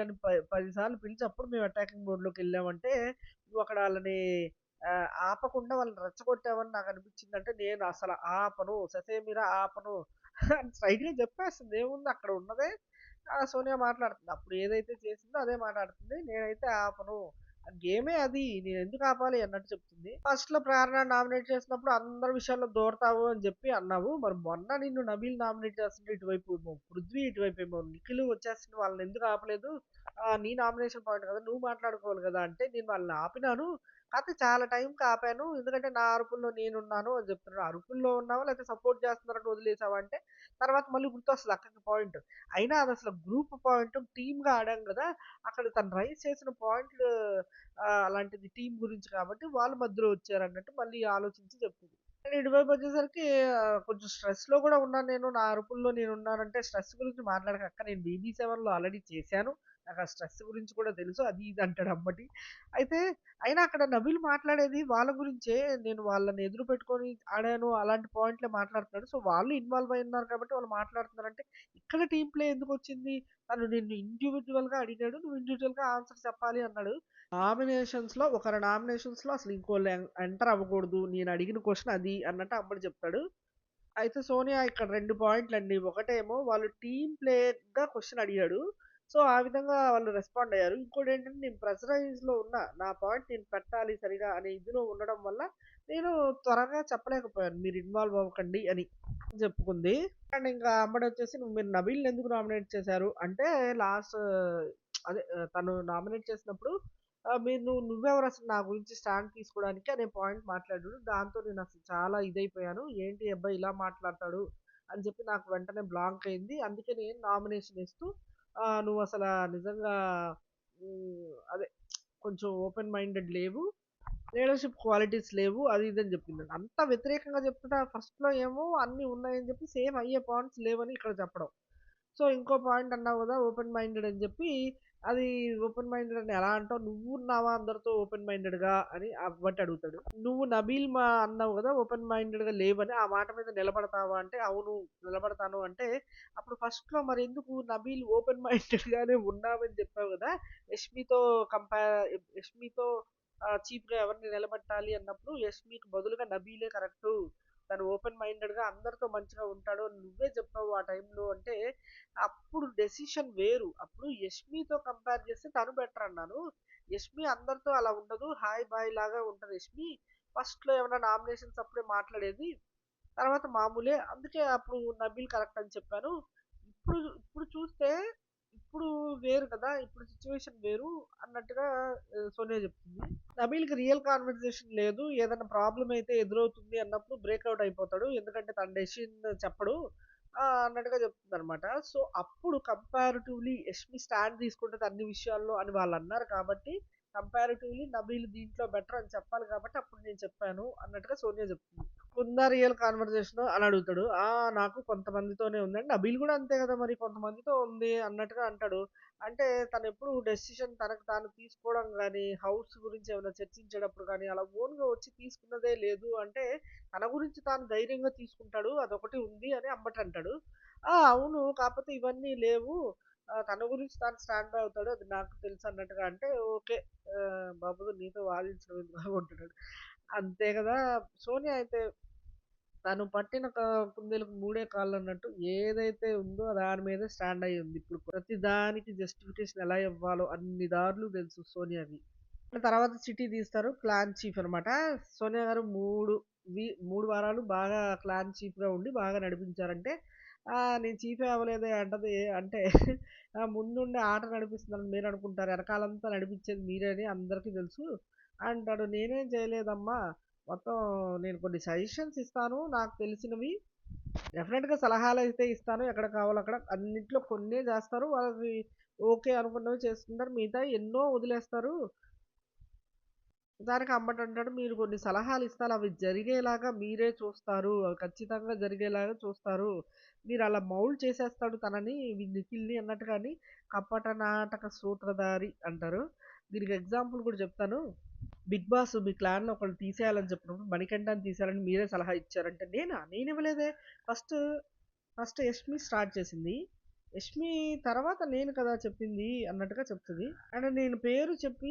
అని 10 సార్లు పిలిచి అప్పుడు మేము అటాకింగ్ మోడ్‌లోకెళ్ళామంటే, నువ్వక్కడ ఆళ్ళని ఆపకుండా వాళ్ళని రెచ్చగొట్టావని నాకనిపించిందంటే, నేను అసల ఆపను. ససేమిరా ఆపను అని స్ట్రెయిట్‌గా చెప్పేస్తుంది. ఏముంది అక్కడ ఉన్నదే సోనియా మాట్లాడుతుంది. అప్పుడు ఏదైతే చేసిందో అదే మాట్లాడుతుంది. నేనైతే ఆపను. ఆ గేమే అది. నేనెందుకు ఆపాలి అన్నట్టు చెప్తుంది. ఫస్ట్‌లో ప్రేరణ నామినేట్ చేసినప్పుడు అందరి విషయాల్లో దూరతావు అని చెప్పి అన్నావు. మరి మొన్న నిన్ను నబీల్ నామినేట్ చేస్తుంటే ఇటువైపేమో పృథ్వీ, ఇటువైపేమో నిఖిల్ వచ్చేస్తుంటే వాళ్ళనెందుకు ఆపలేదు? నీ నామినేషన్ పాయింట్ కదా! నువ్వు మాట్లాడుకోవాలి కదా! అంటే నేను వాళ్ళని ఆపినాను. కాకపోతే చాలా టైంకి ఆపాను. ఎందుకంటే నా అరుపుల్లో నేనున్నాను అని చెప్తున్నాడు. అరుపుల్లో ఉన్నావా? లేకపోతే సపోర్ట్ చేస్తున్నారని వదిలేసావా అంటే తర్వాత మళ్ళీ గుర్తొస్తది అక్కకి పాయింట్. అయినా అదసలు గ్రూప్ పాయింట్ టీమ్‌గా ఆడాం గదా! అక్కడ తను రైజ్ చేసిన పాయింట్లు అలాంటిది టీమ్ గురించి కాబట్టి వాళ్ళు మధ్యలో వచ్చారన్నట్టు మళ్ళీ ఆలోచించి చెప్తుంది. నేను ఇటువైపొచ్చేసరికి కొంచెం స్ట్రెస్‌లో గూడా ఉన్నాను నేను. నా అరుపుల్లో నేనున్నానంటే స్ట్రెస్ గురించి మాట్లాడకు అక్క నేను బీబీ7లో ఆల్రెడీ చేశాను. నాకు ఆ స్ట్రెస్ గురించి కూడా తెలుసు. అది ఇది అంటాడు ఎమ్మటి. అయితే అయినా అక్కడ నబీల్ మాట్లాడేది వాళ్ళ గురించే. నేను వాళ్ళని ఎదురు పెట్టుకొని ఆడాను అలాంటి పాయింట్‌లే మాట్లాడుతున్నాడు. సో, వాళ్ళు ఇన్వాల్వ్ అయ్యి ఉన్నారు కాబట్టి వాళ్ళు మాట్లాడుతున్నారంటే ఇక్కడ టీమ్ ప్లే ఎందుకొచ్చింది? తను నిన్ను ఇండివిడ్యువల్‌గా అడిగాడు. నువ్వు ఇండివిడ్యువల్‌గా ఆన్సర్ చెప్పాలి అన్నాడు. ఒకరి నామినేషన్స్‌లో అసలు ఇంకోళ్ళు ఎంటర్ అవ్వకూడదు. నేను అడిగిన క్వెషన్ అది అన్నట్టు అమ్మడు చెప్తాడు. అయితే సోనియా ఇక్కడ 2 పాయింట్లండి. ఒకటేమో వాళ్ళు టీమ్ ప్లేయర్‌గా క్వెషన్ అడిగాడు. సో, ఆ విధంగా వాళ్ళు రెస్పాండ్ అయ్యారు. ఇంకోటేంటంటే నేను ప్రెషరైజ్‌లో ఉన్నా. నా పాయింట్ నేను పెట్టాలి సరిగా అనే ఇదిలో ఉండడం వల్ల నేను త్వరగా చెప్పలేకపోయాను. మీరు ఇన్వాల్వ్ అవ్వకండి అని చెప్పుకుంది. అండ్ ఇంకా అమ్మడొచ్చేసి మీరు నబీల్‌ని ఎందుకు నామినేట్ చేశారు? అంటే లాస్ట్ అదే తను నామినేట్ చేసినప్పుడు మీరు నువ్వెవరసలు నా గురించి స్టాండ్ తీసుకోవడానికి అనే పాయింట్ మాట్లాడాడు. దాంతో నేనసలు చాలా ఇదైపోయాను. ఏంటి ఈ అబ్బాయి ఇలా మాట్లాడతాడు అని చెప్పి నాకు వెంటనే బ్లాంక్ అయింది. అందుకే నేను నామినేషన్ ఇస్తూ నువ్వసల నిజంగా అదే కొంచెం ఓపెన్ మైండెడ్ లేవు. లీడర్‌షిప్ క్వాలిటీస్ లేవు. అది ఇది అని చెప్పింది. అంత వ్యతిరేకంగా చెప్తుంటే ఫస్ట్‌లో ఏమో అన్నీ ఉన్నాయని చెప్పి సేమ్ అయ్యే పాయింట్స్ లేవని ఇక్కడ చెప్పడం. సో, ఇంకో పాయింట్ అన్నావు గదా! ఓపెన్ మైండెడ్ అని జెప్పి, అది ఓపెన్ మైండెడ్ అని ఎలా అంటావు? నువ్వున్నావా అందరితో ఓపెన్ మైండెడ్‌గా అని అవ్వట్టి అడుగుతాడు. నువ్వు నబీల్ అన్నావు గదా! ఓపెన్ మైండెడ్‌గా లేవని. ఆ మాట మీద నిలబడతావా అంటే, అవును నిలబడతాను అంటే, అప్పుడు ఫస్ట్‌లో మరెందుకు నబీల్ ఓపెన్ మైండెడ్‌గానే ఉన్నావని చెప్పావు గదా! యష్మితో యష్మితో చీప్‌గా ఎవరిని నిలబెట్టాలి అన్నప్పుడు యష్మికి బదులుగా నబీలే కరెక్టు. తను ఓపెన్ మైండెడ్‌గా అందరితో మంచిగా ఉంటాడు అని నువ్వే చెప్పావు ఆ టైంలో అంటే అప్పుడు డెసిషన్ వేరు. అప్పుడు 'యష్మితో' కంపేర్ చేస్తే తను బెటర్ అన్నాను. 'యష్మి' అందరితో అలా ఉండదు. హాయ్, బాయ్ లాగా ఉంటది 'యష్మి.' ఫస్ట్‌లో ఏమన్నా నామినేషన్స్ అప్పుడే మాట్లాడేది. తర్వాత మామూలే. అందుకే అప్పుడు 'నబీల్' కరెక్ట్ అని చెప్పాను. ఇప్పుడు ఇప్పుడు చూస్తే ఇప్పుడు వేరు కదా! ఇప్పుడు సిట్యుయేషన్ వేరు అన్నట్టుగా సోనియా చెప్తుంది. నబీల్‌కి రియల్ కాన్వర్జేషన్ లేదు. ఏదైనా ప్రాబ్లమ్ అయితే ఎదురవుతుంది అన్నప్పుడు బ్రేక్ ఔట్ అయిపోతాడు. ఎందుకంటే తన డెసిషన్ చెప్పడు. అన్నట్టుగా చెప్తుందనమాట. సో, అప్పుడు కంపారిటివ్‌లీ యష్మి స్టాండ్ తీసుకుంటది అన్ని విషయాల్లో అని వాళ్ళన్నారు కాబట్టి, కంపారిటివ్‌లీ నబీల్ దీంట్లో బెటర్ అని చెప్పాలి కాబట్టి అప్పుడు నేను చెప్పాను అన్నట్టుగా సోనియా చెప్తుంది. ఉందా రియల్ కన్వర్జేషన్ అని అడుగుతాడు. నాకు కొంతమందితోనే ఉందండి. నబీల్ గూడా అంతే గదా! మరి కొంతమందితో ఉంది అన్నట్టుగా అంటాడు. అంటే తనెప్పుడు డెసిషన్ తనకు తాను తీసుకోవడం గాని, హౌస్ గురించి ఏమైనా చర్చించేటప్పుడు గాని, అలా ఓన్‌గా వచ్చి తీసుకున్నదే లేదు. అంటే తన గురించి తాను ధైర్యంగా తీసుకుంటాడు. అదొకటి ఉంది అని అంబటంటాడు. అవును. కాపోతే ఇవన్నీ లేవు. తన గురించి తాను స్టాండ్ బై అవుతాడు. అది నాకు తెలుసు అన్నట్టుగా అంటే ఓకే. బాబు నీతో వాదించడం ఎందుకు అనుకుంటున్నాడు. అంతే గదా! సోనియా అయితే తను పట్టిన కుందేలుకి మూడే కాళ్ళన్నట్టు ఏదైతే ఉందో దాని మీదే స్టాండ్ అయ్యి ఉంది. ఇప్పుడు ప్రతి దానికి జస్టిఫికేషన్ ఎలా ఇవ్వాలో అన్ని దారులు తెలుసు సోనియాకి. తర్వాత చిట్టి తీస్తారు. క్లాన్ చీఫ్ అనమాట. సోనియా గారు 3 వారాలు బాగా క్లాన్ చీఫ్‌గా ఉండి బాగా నడిపించారంటే, నేను చీఫే అవ్వలేదే అంటది. అంటే ముందుండి ఆట నడిపిస్తున్నారని మీరనుకుంటారు. ఎనకాలంతా నడిపించేది మీరే అని అందరికీ తెలుసు. అంటాడు. నేనేం చేయలేదమ్మా. మొత్తం నేను కొన్ని సజెషన్స్ ఇస్తాను నాకు తెలిసినవి. డెఫినెట్‌గా సలహాలైతే ఇస్తాను. ఎక్కడ కావాలో అక్కడ. అన్నిట్లో కొన్నే చేస్తారు. వాళ్ళకి ఓకే అనుకున్నవి చేసుకుంటారు. మిగతాయి ఎన్నో వదిలేస్తారు. దానికి అమ్మటంటాడు, "మీరు కొన్ని సలహాలిస్తారు. అవి జరిగేలాగా మీరే చూస్తారు. అవి ఖచ్చితంగా జరిగేలాగా చూస్తారు. మీరలా మౌల్డ్ చేసేస్తాడు తనని నిఖిల్‌ని" అన్నట్టుగాని కపట నాటక సూత్రధారి అంటారు. దీనికి ఎగ్జాంపుల్ కూడా చెప్తాను. 'బిగ్ బాస్' మీ క్లాన్‌లో ఒకళ్ళని తీసేయాలని చెప్పినప్పుడు 'మణికంఠని' తీసేయాలని మీరే సలహా ఇచ్చారంటే, నేనా? నేనివ్వలేదే. ఫస్ట్ ఫస్ట్ యష్మి స్టార్ట్ చేసింది. యష్మి తర్వాత నేను కదా చెప్పింది అన్నట్టుగా చెప్తది. అండ్ నేను పేరు చెప్పి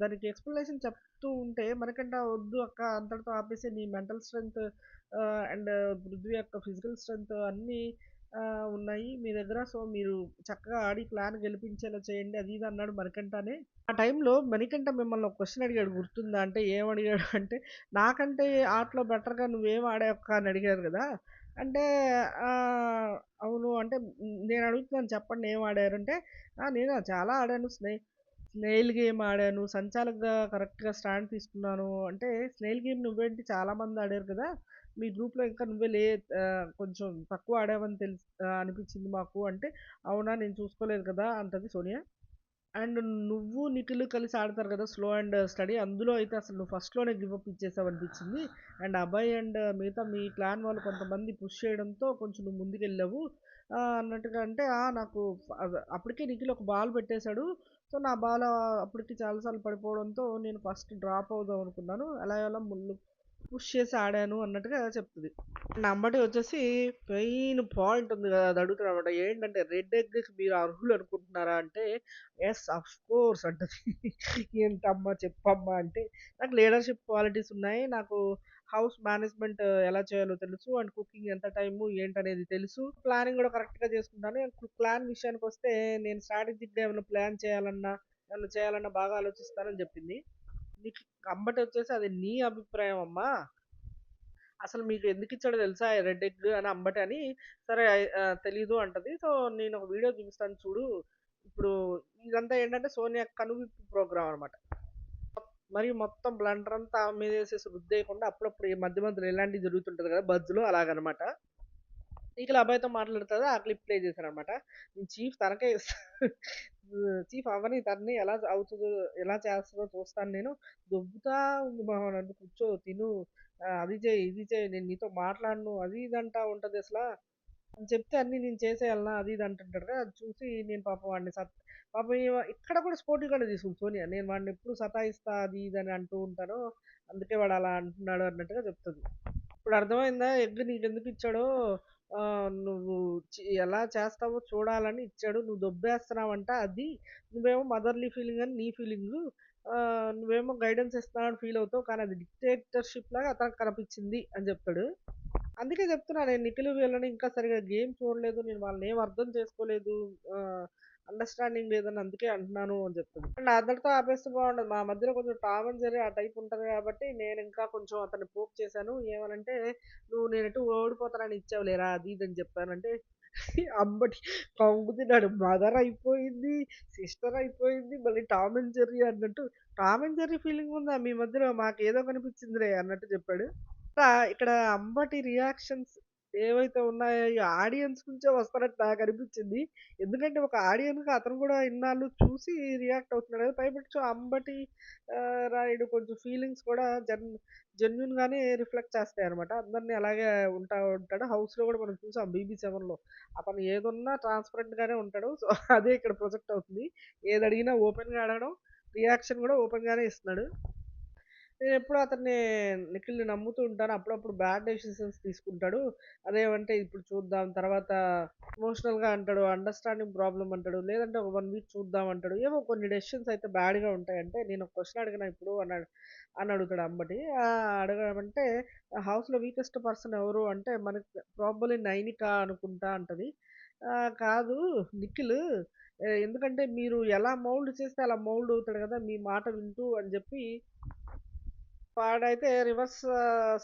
దానికి ఎక్స్‌ప్లనేషన్ చెప్తూ ఉంటే, "మణికంఠ వద్దు అక్క అంతటితో ఆపేసేయి. నీ మెంటల్ స్ట్రెంత్ అండ్ పృథ్వీ యొక్క ఫిజికల్ స్ట్రెంత్ అన్నీ ఉన్నాయి మీ దగ్గర. సో, మీరు చక్కగా ఆడి క్లాన్ గెలిపించేలా చేయండి." అది ఇది అన్నాడు మణికంఠనే. ఆ టైంలో మణికంఠ మిమ్మల్ని ఒక క్వెషన్ అడిగాడు గుర్తుందా? అంటే ఏమడిగాడు అంటే, "నాకంటే ఆటలో బెటర్‌గా నువ్వేం ఆడావక్క" అని అడిగారు గదా! అంటే అవును. అంటే నేను అడుగుతున్నాను చెప్పండి ఏం ఆడారంటే, నేనా చాలా ఆడాను. స్నేయిల్ గేమ్ ఆడాను. సంచాలకుగా కరెక్ట్‌గా స్టాండ్ తీసుకున్నాను." అంటే స్నేయిల్ గేమ్ నువ్వేంటి చాలా మంది ఆడారు కదా! మీ గ్రూప్‌లో ఇంకా నువ్వే కొంచెం తక్కువ ఆడావని అనిపించింది మాకు అంటే, "అవునా నేను చూసుకోలేదు కదా!" అంటది సోనియా. అండ్ నువ్వు, నిఖిల్ కలిసి ఆడతారు కదా! Slow and steady. అందులో అయితే అసలు నువ్వు ఫస్ట్‌లోనే గివ్ అప్ ఇచ్చేసావనిపించింది. అండ్ అభయ్ అండ్ మిగతా మీ క్లాన్ వాళ్ళు కొంతమంది పుష్ చేయడంతో కొంచెం నువ్వు ముందుకెళ్ళావు. అన్నట్టుగా అంటే నాకు అప్పటికే నిఖిల్ ఒక బాల్ పెట్టేశాడు. సో, నా బాల్ అప్పటికి చాలా సార్లు పడిపోవడంతో నేను ఫస్ట్ డ్రాప్ అవుదాం అనుకున్నాను. అలా అలా పుష్ చేసి ఆడాను అన్నట్టుగా చెప్తది. నా అంబటి వచ్చేసి మెయిన్ పాయింట్ ఉంది కదా! అది అడుగుతాడనమాట. ఏంటంటే రెడ్ ఎగ్‌కి మీరు అర్హులు అనుకుంటున్నారా? అంటే యెస్ ఆఫ్‌కోర్స్ అంటది. ఏంటమ్మా చెప్పమ్మా అంటే నాకు లీడర్‌షిప్ క్వాలిటీస్ ఉన్నాయి. నాకు హౌస్ మేనేజ్‌మెంట్ ఎలా చేయాలో తెలుసు. అండ్ కుకింగ్ ఎంత టైము ఏంటనేది తెలుసు. ప్లానింగ్ కూడా కరెక్ట్‌గా చేసుకుంటాను. ప్లాన్ విషయానికొస్తే నేను స్ట్రాటజిక్‌గా ఏమన్నా చేయాలన్నా బాగా ఆలోచిస్తానని చెప్పింది. నీకు అంబటి వచ్చేసి అది నీ అభిప్రాయం అమ్మా. అసలు మీకు ఎందుకిచ్చాడో తెలుసా రెడ్ ఎగ్ అని అంబటి అని, సరే తెలీదు అంటది. సో, నేను ఒక వీడియో చూపిస్తాను చూడు. ఇప్పుడు ఇదంతా ఏంటంటే సోనియా కనువిప్పు ప్రోగ్రామ్ అనమాట. మరి మొత్తం బ్లండర్ అంతా ఆమె మీదేసేసి రుద్దేయకుండా అప్పుడప్పుడు ఈ మధ్య మధ్యలో ఇలాంటివి జరుగుతుంటది కదా! బజ్‌లో అలాగనమాట. నిఖిల్ అబ్బాయితో మాట్లాడుతదా ఆ క్లిప్ ప్లే చేశాననమాట. నేను చీఫ్ తనకే ఇస్తా. చీఫ్ అవ్వని తనని ఎలా చేస్తదో చూస్తాను నేను. దొబ్బుతా ఉంది మామ నన్ను కూర్చో, తిను, అది చెయి, ఇది చెయి, నేను నీతో మాట్లాడను అది ఇది అంటా ఉంటదసల. అని చెప్తే అన్నీ నేను చేసేయాలనా అది ఇది అంటుంటాడు కదా! అది చూసి నేను పాపం వాడిని పాపం ఇక్కడ కూడా స్పోర్టివ్‌గానే తీసుకుంది సోనియా. నేను వాడిని ఎప్పుడు సతాయిస్తా అది ఇది అని అంటూ ఉంటాను. అందుకే వాడు అలా అంటున్నాడు అన్నట్టుగా చెప్తది. ఇప్పుడు అర్థమైందా ఎగ్ నీకెందుకిచ్చాడో? నువ్వు ఎలా చేస్తావో చూడాలని ఇచ్చాడు. నువ్వు దొబ్బేస్తున్నావంట అది. నువ్వేమో మదర్‌లీ ఫీలింగ్ అని నీ ఫీలింగు. నువ్వేమో గైడెన్స్ ఇస్తున్నానని ఫీల్ అవుతావు. కానీ అది డిక్టేటర్‌షిప్ లాగా అతనికి కనిపించింది అని చెప్తాడు. అందుకే చెప్తున్నా నేను నిఖిల్ వీళ్ళని ఇంకా సరిగ్గా గేమ్ చూడలేదు. నేను వాళ్ళనేం అర్థం చేసుకోలేదు. అండర్‌స్టాండింగ్ లేదని అందుకే అంటున్నాను అని చెప్తది. అండ్ అందరితో ఆపేస్తే బాగుండదు. మా మధ్యలో కొంచెం టామ్ అండ్ జెర్రీ ఆ టైప్ ఉంటది కాబట్టి నేనింకా కొంచెం అతన్ని పోక్ చేశాను. ఏమనంటే, "నువ్వు నేనెటు ఓడిపోతానని ఇచ్చావులేరా" అది ఇది అని చెప్పానంటే అంబటి కంగుతిన్నాడు. మదర్ అయిపోయింది, సిస్టర్ అయిపోయింది, మళ్ళీ టామ్ అండ్ జెర్రీ అన్నట్టు, "టామ్ అండ్ జెర్రీ ఫీలింగ్ ఉందా మీ మధ్యలో? మాకేదో కనిపించిందిలే" అన్నట్టు చెప్పాడు. ఇక్కడ అంబటి రియాక్షన్స్ ఏవైతే ఉన్నాయో ఈ ఆడియన్స్ నుంచే వస్తున్నట్టు నాకనిపించింది. ఎందుకంటే ఒక ఆడియన్‌గా అతను కూడా ఇన్నాళ్ళు చూసి రియాక్ట్ అవుతున్నాడు కదా! పైపెచ్చు అంబటి రాయుడు కొంచెం ఫీలింగ్స్ కూడా జెన్యూన్‌గానే రిఫ్లెక్ట్ చేస్తాయన్నమాట. అందరిని అలాగే ఉంటాడు. హౌస్‌లో కూడా మనం చూసాం 'బీబీ7లో' అతను ఏదున్నా ట్రాన్స్‌పరెంట్‌గానే ఉంటాడు. సో, అదే ఇక్కడ ప్రొజెక్ట్ అవుతుంది. ఏదడిగినా ఓపెన్‌గా అడగడం, రియాక్షన్ కూడా ఓపెన్‌గానే ఇస్తున్నాడు. నేనెప్పుడూ నిఖిల్‌ని నమ్ముతూ ఉంటాను. అప్పుడప్పుడు బ్యాడ్ డెసిషన్స్ తీసుకుంటాడు. అదేమంటే ఇప్పుడు చూద్దాం, తర్వాత ఎమోషనల్‌గా అంటాడు, అండర్‌స్టాండింగ్ ప్రాబ్లమ్ అంటాడు, లేదంటే ఒక 1 వీక్ చూద్దాం అంటాడు. ఏవో కొన్ని డెసిషన్స్ అయితే బ్యాడ్‌గా ఉంటాయంటే, నేను ఒక క్వెషన్ అడిగినా ఇప్పుడు అని అడుగుతాడు అంబటి. అడగమంటే హౌస్‌లో వీకెస్ట్ పర్సన్ ఎవరు అంటే మనకి ప్రాబబ్లీ నైనిక అనుకుంటా అంటది. కాదు నిఖిల్, ఎందుకంటే మీరు ఎలా మౌల్డ్ చేస్తే అలా మౌల్డ్ అవుతాడు కదా! మీ మాట వింటూ అని చెప్పి వాడైతే రివర్స్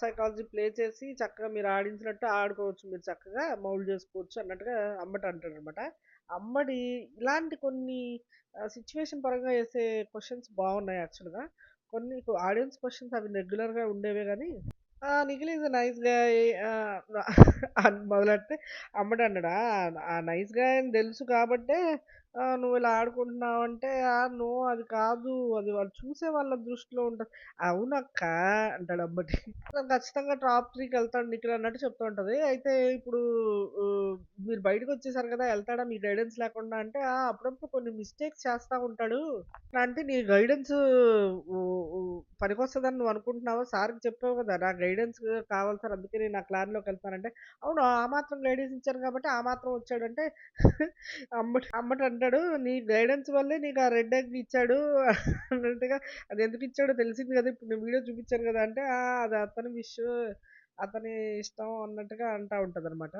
సైకాలజీ ప్లే చేసి చక్కగా మీరు ఆడించినట్టు ఆడుకోవచ్చు. మీరు చక్కగా మౌల్డ్ చేసుకోవచ్చు అన్నట్టుగా అంబటి అంటాడనమాట. అంబటి ఇలాంటి కొన్ని సిట్యుయేషన్ పరంగా ఏసే క్వెషన్స్ బాగున్నాయి యాక్చువల్‌గా. కొన్ని ఆడియన్స్ క్వెషన్స్ అవి రెగ్యులర్‌గా ఉండేవే గానీ, Nikhil is a nice guy అని మొదలెడితే అంబటి అన్నాడు, ఆ నైస్ గాయ్ అని తెలుసు కాబట్టే నువ్వు ఇలా ఆడుకుంటున్నావంటే, నో అది కాదు. అది వాళ్ళు చూసే వాళ్ళ దృష్టిలో ఉంటది. అవునక్క అంటాడు ఎమ్మటే. ఖచ్చితంగా టాప్ 3కెళ్తాడు నిఖిల్ అన్నట్టు చెప్తూ ఉంటది. అయితే ఇప్పుడు ఆహ్, మీరు బయటకొచ్చేసారు కదా! ఎళ్తాడా మీ గైడెన్స్ లేకుండా అంటే, అప్పుడప్పుడు కొన్ని మిస్టేక్స్ చేస్తా ఉంటాడు. అంటే నీ గైడెన్స్ ఉ ఉ పనికొస్తదని నువ్వు అనుకుంటున్నావా? సార్‌కి చెప్పావు కదా! నా గైడెన్స్ కావాలి సార్ అందుకే నేను ఆ క్లాన్‌లోకెళ్తానంటే, అవును ఆ మాత్రం గైడెన్స్ ఇచ్చాను కాబట్టి ఆ మాత్రం వచ్చాడంటే అమ్మట అంటాడు, "నీ గైడెన్స్ వల్లే నీకు ఆ రెడ్ ఎగ్ ఇచ్చాడు" అన్నట్టుగా అది ఎందుకు ఇచ్చాడో తెలిసింది కదా! ఇప్పుడు నేను వీడియో చూపించాను కదా! అంటే, అది అతని అతని ఇష్టం అన్నట్టుగా అంటా ఉంటదనమాట.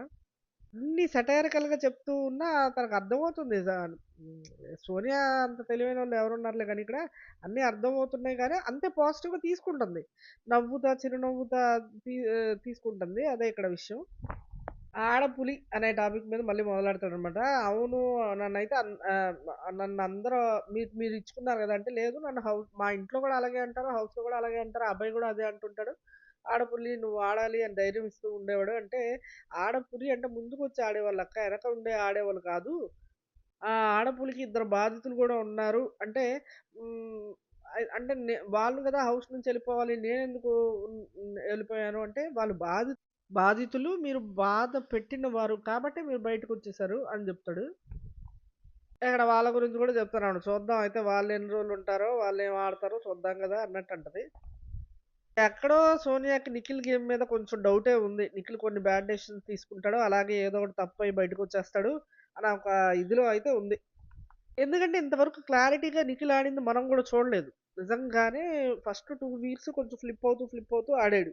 అన్నీ సెటైరికల్‌గా చెప్తూ ఉన్నా తనకు అర్థమవుతుంది. సోనియా అంత తెలివైనోళ్ళు ఎవరున్నారులే గానీ ఇక్కడ అన్నీ అర్థమవుతున్నాయి గానీ, అంతే పాజిటివ్‌గా తీసుకుంటుంది. చిరునవ్వుతా తీసుకుంటుంది. అదే ఇక్కడ విషయం. ఆడపులి అనే టాపిక్ మీద మళ్ళీ మొదలెడతాడనమాట. అవును నన్నైతే నన్నందరూ మీరిచ్చుకున్నారు గదా! అంటే, లేదు నన్ను మా ఇంట్లో గూడా అలాగే అంటారు. హౌస్‌లో గూడా అలాగే అంటారు. అబ్బాయి గూడా అదే అంటుంటాడు. ఆడపులి నువ్వు ఆడాలి అని ధైర్యం ఇస్తూ ఉండేవాడు. అంటే, ఆడపులి అంటే ముందుకొచ్చి ఆడేవాళ్ళక్క. ఎనక ఉండే ఆడేవాళ్ళు కాదు. ఆ ఆడపులికి ఇద్దరు బాధితులు గూడా ఉన్నారు. అంటే హ్మ్. అంటే వాళ్ళు గదా హౌస్ నుంచి ఎళ్ళిపోవాలి. నేనెందుకు ఎళ్ళిపోయాను అంటే, వాళ్ళు బాధితులు మీరు బాధ పెట్టిన వారు కాబట్టే మీరు బయటకొచ్చేసారు అని జెప్తాడు. ఇక్కడ వాళ్ళ గురించి గూడా చెప్తారన్నమాట. చూద్దాం అయితే వాళ్ళెన్ని రోజులుంటారో, వాళ్ళేం ఆడతారో చూద్దాం గదా! అన్నట్టంటది. ఎక్కడో సోనియాకి నిఖిల్ గేమ్ మీద కొంచెం డౌటే ఉంది. నిఖిల్ కొన్ని బ్యాడ్ డెసిషన్స్ తీసుకుంటాడు. అలాగే ఏదో ఒకటి తప్పయి బయటకొచ్చేస్తాడు అని ఒక ఇదిలో అయితే ఉంది. ఎందుకంటే ఇంతవరకు క్లారిటీగా నిఖిల్ ఆడింది మనం గూడా చూడలేదు. నిజంగానే ఫస్ట్ 2 వీక్స్ కొంచెం ఫ్లిప్ అవుతూ ఆడాడు.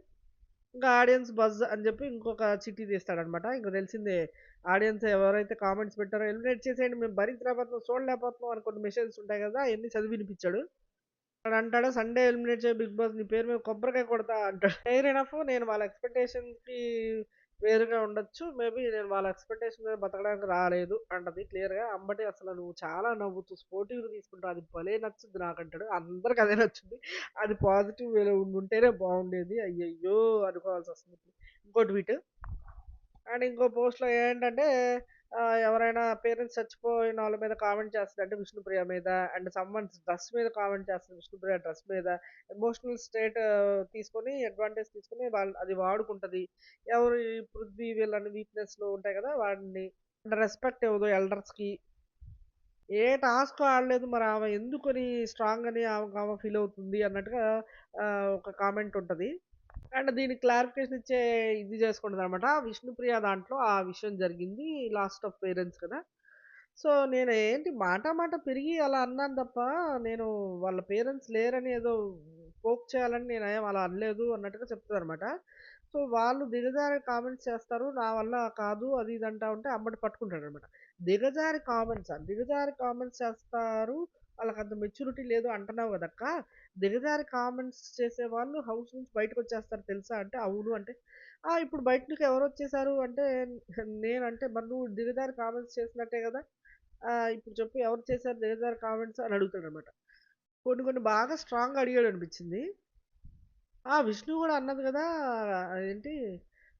ఇంకా ఆడియన్స్ బజ్ అని జెప్పి ఇంకొక చిట్టి తీస్తాడనమాట. ఇంక తెలిసిందే ఆడియన్స్ ఎవరైతే కామెంట్స్ పెట్టారో ఎలిమినేట్ చేసేయండి మేము భరించలేకపోతున్నాం, చూడలేకపోతున్నాం అని కొన్ని మెసేజెస్ ఉంటాయి గదా! అయన్నీ చదివి వినిపిచ్చాడు. వాడంటాడు సండే ఎలిమినేట్ చేయి బిగ్ బాస్ నీ పేరు మీద కొబ్బరికాయ కొడతా అంటాడు. ఫెయిర్ ఎనఫ్ నేను వాళ్ళ ఎక్స్‌పెక్టేషన్స్‌కి వేరుగా ఉండొచ్చు. మేబీ నేను వాళ్ళ ఎక్స్‌పెక్టేషన్ మీద బతకడానికి రాలేదు అంటది క్లియర్‌గా. అంబటే అసలు నువ్వు చాలా నవ్వుతూ స్పోర్టివ్‌గా తీసుకుంటావు. అది భలే నచ్చుద్ది నాకంటాడు. అందరికి అదే నచ్చుద్ది. అది పాజిటివ్ వేలో ఉండుంటేనే బావుండేది. అయ్యయ్యో! అనుకోవాల్సొస్తుంది. ఇంకో ట్వీట్ అండ్ ఇంకో పోస్ట్‌లో ఏంటంటే ఎవరైనా పేరెంట్స్ చచ్చిపోయినోళ్ళ మీద కామెంట్ చేస్తది. అంటే విష్ణుప్రియ మీద అండ్ సమ్‌వన్స్ డ్రెస్ మీద కామెంట్ చేస్తది. విష్ణుప్రియ డ్రెస్ మీద ఎమోషనల్ స్టేట్ తీసుకొని అడ్వాంటేజ్ తీసుకొని అది వాడుకుంటది. ఎవరు ఈ పృథ్వీ వీళ్ళని వీక్‌నెస్‌లు ఉంటాయి కదా! వాడిని అండ్ రెస్పెక్ట్ ఇవ్వదు ఎల్డర్స్‌కి. ఏ టాస్క్ ఆడలేదు మరి ఆమె ఎందుకని స్ట్రాంగ్ అని ఆమె ఫీల్ అవుతుంది అన్నట్టుగా ఒక కామెంట్ ఉంటది. అండ్ దీనికి క్లారిఫికేషన్ ఇచ్చే ఇది చేసుకుంటదనమాట. విష్ణుప్రియ దాంట్లో ఆ విషయం జరిగింది. లాస్ట్ ఆఫ్ పేరెంట్స్ కదా! సో, నేను ఏంటి మాట మాట పెరిగి అలా అన్నాను తప్ప, నేను వాళ్ళ పేరెంట్స్ లేరని ఏదో పోక్ చేయాలని నేనేం అలా అనలేదు అన్నట్టుగా చెప్తదనమాట. సో, వాళ్ళు దిగజారి కామెంట్స్ చేస్తారు. నా వల్ల కాదు అది ఇది అంటా ఉంటే అమ్మడు పట్టుకుంటాడనమాట. దిగజారి కామెంట్స్ చేస్తారు. వాళ్ళకంత మెచ్యూరిటీ లేదు అంటున్నావు గదక్క! దిగజారి కామెంట్స్ చేసేవాళ్ళు హౌస్ నుంచి బయటకొచ్చేస్తారు తెలుసా? అంటే అవును అంటే, ఇప్పుడు బయటకి ఎవరొచ్చేసారు అంటే నేనంటే మరి నువ్వు దిగజారి కామెంట్స్ చేసినట్టే గదా! ఇప్పుడు చెప్పు ఎవరు చేశారు దిగజారి కామెంట్స్ అని అడుగుతాడనమాట. కొన్ని కొన్ని బాగా స్ట్రాంగ్‌గా అడిగాడనిపించింది. విష్ణు గూడా అన్నది గదా! ఏంటి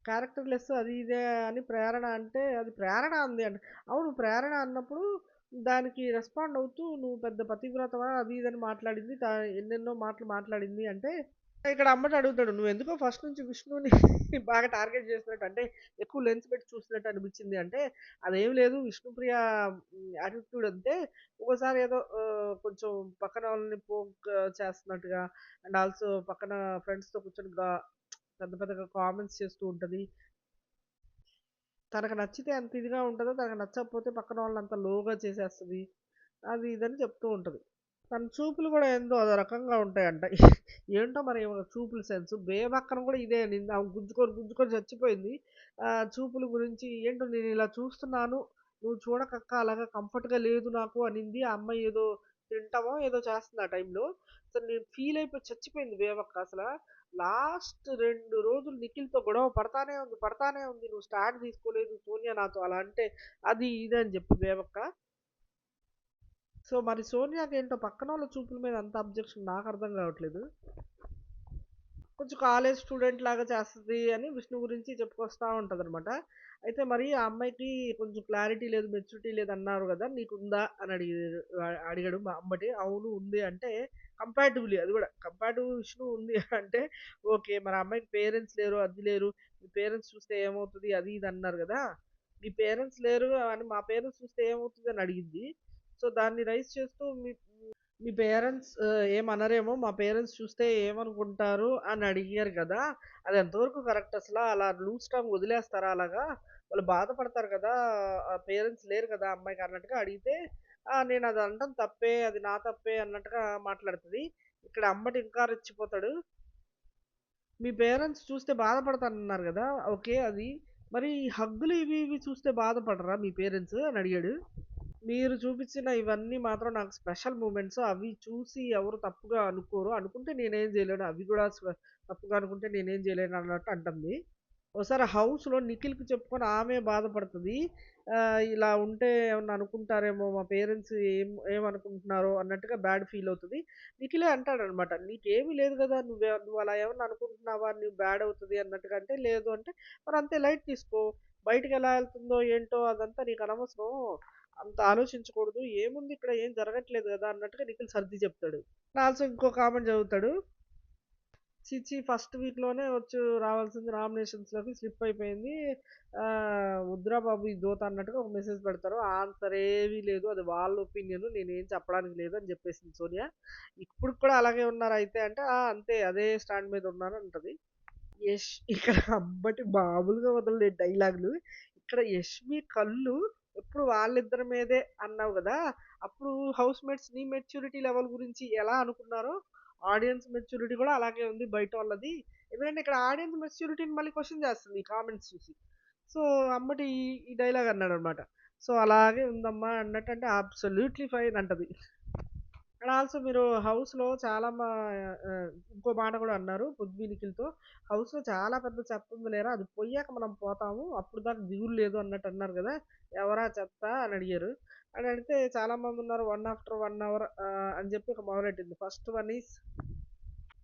క్యారెక్టర్ లెస్ అది ఇదే అని ప్రేరణ అంటే, అది ప్రేరణ అంది అంట. అవును ప్రేరణ అన్నప్పుడు దానికి రెస్పాండ్ అవుతూ నువ్వు పెద్ద పతివ్రతవా అది ఇది అని మాట్లాడింది. ఎన్నెన్నో మాటలు మాట్లాడింది అంటే, ఇక్కడ అమ్మట అడుగుతాడు. "నువ్వెందుకో ఫస్ట్ నుంచి విష్ణుని బాగా టార్గెట్ చేసినట్టు అంటే, ఎక్కువ లెన్స్ పెట్టి చూస్తున్నట్టు అనిపించింది" అంటే, అదేమి లేదు విష్ణుప్రియ యాటిట్యూడ్ అంతే. ఒక్కోసారి ఏదో కొంచెం పక్కన వాళ్ళని పోక్ చేస్తున్నట్టుగా అండ్ ఆల్సో పక్కన ఫ్రెండ్స్‌తో కూర్చొని పెద్ద పెద్దగా కామెంట్స్ చేస్తూ ఉంటది. తనకు నచ్చితే ఎంత ఇదిగా ఉంటదో, తనకు నచ్చకపోతే పక్కన వాళ్ళని అంత లోగా చేసేస్తది. అది ఇదని చెప్తూ ఉంటది. తన చూపులు గూడా ఏందో అదో రకంగా ఉంటాయంట. ఏంటో మరి ఈమె చూపుల సెన్స్. బేబక్కన గూడా ఇదే అనింది. ఆమె గుంజుకొని చచ్చిపోయింది. చూపుల గురించి ఏంటో నేనిలా చూస్తున్నాను. నువ్వు చూడకక్క అలాగా కంఫర్ట్‌గా లేదు నాకు అనింది. ఆ అమ్మాయి ఏదో తింటమో ఏదో చేస్తుంది ఆ టైంలో. అసలు నేను ఫీల్ అయిపోయి చచ్చిపోయింది బేబక్క అసల. లాస్ట్ 2 రోజులు నిఖిల్‌తో గొడవ పడతానే ఉంది. నువ్వు స్టాండ్ తీసుకోలేదు సోనియా నాతో అలా అంటే అది ఇది అని చెప్పి బేబక్క. సో, మరి సోనియాకేంటో పక్కనోళ్ళ చూపుల మీద అంత అబ్జెక్షన్ నాకర్థం గావట్లేదు. కొంచెం కాలేజ్ స్టూడెంట్ లాగా చేస్తది అని విష్ణు గురించి చెప్పుకొస్తా ఉంటదనమాట. అయితే మరి ఆ అమ్మాయికి కొంచెం క్లారిటీ లేదు, మెచ్యూరిటీ లేదన్నారు గదా! నీకుందా అని అడిగాడు మా అంబటి. అవును ఉంది అంటే కంపారిటివ్‌లీ అది గూడా. కంపారిటివ్ విష్ణు ఉంది అంటే ఓకే. మరి ఆ అమ్మాయికి పేరెంట్స్ లేరు, అది లేరు. మీ పేరెంట్స్ చూస్తే ఏమవుతది అది ఇది అన్నారు గదా! మీ పేరెంట్స్ లేరు అని మా పేరెంట్స్ చూస్తే ఏమవుతది అని అడిగింది. సో, దాన్ని రైజ్ చేస్తూ మీ పేరెంట్స్ ఏమనరేమో, మా పేరెంట్స్ చూస్తే ఏమనుకుంటారు అని అడిగారు కదా! అది ఎంతవరకు కరెక్ట్ అసల? అలా లూజ్ టాంగ్ వదిలేస్తారా అలాగా? వాళ్ళు బాధపడతారు కదా! పేరెంట్స్ లేరు కదా అమ్మాయికి అన్నట్టుగా అడిగితే, నేనది అనడం తప్పే, అది నా తప్పే అన్నట్టుగా మాట్లాడుతది. ఇక్కడ అంబటి ఇంకా రెచ్చిపోతాడు. మీ పేరెంట్స్ చూస్తే బాధపడతానన్నారు గదా! ఓకే. అది. మరి ఈ హగ్గులు ఇవి ఇవి చూస్తే బాధపడరా మీ పేరెంట్స్ అని అడిగాడు. మీరు చూపించిన ఇవన్నీ మాత్రం నాకు స్పెషల్ మూమెంట్స్. అవి చూసి ఎవరు తప్పుగా అనుకోరు. అనుకుంటే నేనేం జేయలేను. అవి గూడా తప్పుగా అనుకుంటే నేనేం జేయలేను అన్నట్టు అంటంది. ఓసారి హౌస్‌లో నిఖిల్‌కి చెప్పుకొని ఆమె బాధపడతది. ఇలా ఉంటే ఏమన్నా అనుకుంటారేమో మా పేరెంట్స్ ఏమనుకుంటున్నారో అన్నట్టుగా బ్యాడ్ ఫీల్ అవుతది. నిఖిలే అంటాడనమాట. "నీకేమి లేదు గదా! నువ్వు అలా ఏమన్నా అనుకుంటున్నావా? నువ్వు బ్యాడ్ అవుతది" అన్నట్టుగా అంటే, లేదు అంటే, "మరంతే లైట్ తీసుకో. బయటికెలా ఎళ్తుందో ఏంటో అదంతా నీకనవసరం. అంత ఆలోచించకూడదు. ఏముంది ఇక్కడ ఏం జరగట్లేదు గదా!" అన్నట్టుగా నిఖిల్ సర్ది చెప్తాడు. ఆల్సో ఇంకో కామెంట్ చదువుతాడు. ఫస్ట్ వీక్‌లోనే రావాల్సింది నామినేషన్స్‌లోకి స్లిప్ అయిపోయింది. వద్దురా బాబు ఈ దూత అన్నట్టుగా ఒక మెసేజ్ పెడతారు. ఆన్సర్ ఏమీ లేదు. అది వాళ్ళ ఒపీనియన్. నేనేం చెప్పడానికి లేదు అని చెప్పేసింది సోనియా. ఇప్పటికి కూడా అలాగే ఉన్నారా అయితే అంటే, అంతే అదే స్టాండ్ మీద ఉన్నాను అంటది. ఇక్కడ అంబటి మామూలుగా వదలలేదు డైలాగులు. ఇక్కడ యష్మి కళ్ళు ఎప్పుడు వాళ్ళిద్దరి మీదే అన్నావు గదా! అప్పుడు హౌస్‌మేట్స్ నీ మెచ్యూరిటీ లెవెల్ గురించి ఎలా అనుకున్నారో, ఆడియన్స్ మెచ్యూరిటీ గూడా అలాగే ఉంది బయటోళ్ళది. ఎందుకంటే ఇక్కడ ఆడియన్స్ మెచ్యూరిటీని మళ్ళీ క్వెషన్ చేస్తుంది ఈ కామెంట్స్ చూసి. సో, అంబటి ఈ డైలాగ్ అన్నాడనమాట. సో, అలాగే ఉందమ్మా అన్నట్టు అంటే అబ్సల్యూట్‌లీ ఫైన్ అంటది. అండ్ ఆల్సో మీరు హౌస్‌లో చాలా ఇంకో మాట గూడా అన్నారు 'పృథ్వీ నిఖిల్‌తో' హౌస్‌లో చాలా పెద్ద చెత్త ఉంది లేరా! అది పొయ్యాక మనం పోతాము. అప్పుడు దాకా దిగులు లేదు అన్నట్టు అన్నారు గదా! ఎవరా చెత్త అని అడిగారు. అని అడిగితే చాలామందున్నారు 'వన్ ఆఫ్టర్ 1 అవర్' అని చెప్పి ఒక మొదలెట్టింది. First one is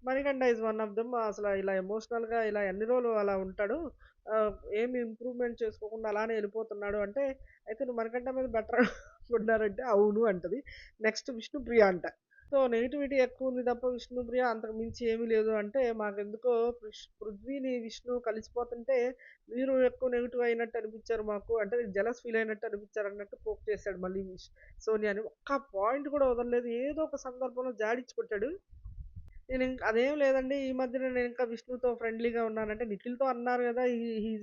'Manikanta is one of them.' అసల ఇలా ఎమోషనల్‌గా ఇలా ఎన్ని రోజులు అలా ఉంటాడు. ఏమి ఇంప్రూవ్‌మెంట్ చేసుకోకుండా అలానే ఎళ్ళిపోతున్నాడు అంటే, అయితే నువ్వు 'మణికంఠ' మీద బెటర్ అనుకుంటున్నారంటే అవును అంటది. నెక్స్ట్ 'విష్ణుప్రియ' అంట. సో, నెగటివిటీ ఎక్కువుంది తప్ప 'విష్ణుప్రియ' అంతకు మించి ఏమీ లేదు అంటే, మాకెందుకో 'పృథ్వీని, విష్ణు కలిసిపోతుంటే మీరు ఎక్కువ నెగెటివ్ అయినట్టు అనిపించారు మాకు. అంటే జెలస్ ఫీల్ అయినట్టు అనిపించారు అన్నట్టు పోక్ చేసాడు మళ్ళీ సోనియాని. ఒక్క పాయింట్ కూడా వదలలేదు. ఏదో ఒక సందర్భంలో జాడించి కొట్టాడు. అదేం లేదండి. ఈ మధ్యన నేనింకా విష్ణుతో ఫ్రెండ్లీగా ఉన్నానంటే, నిఖిల్‌తో అన్నారు గదా!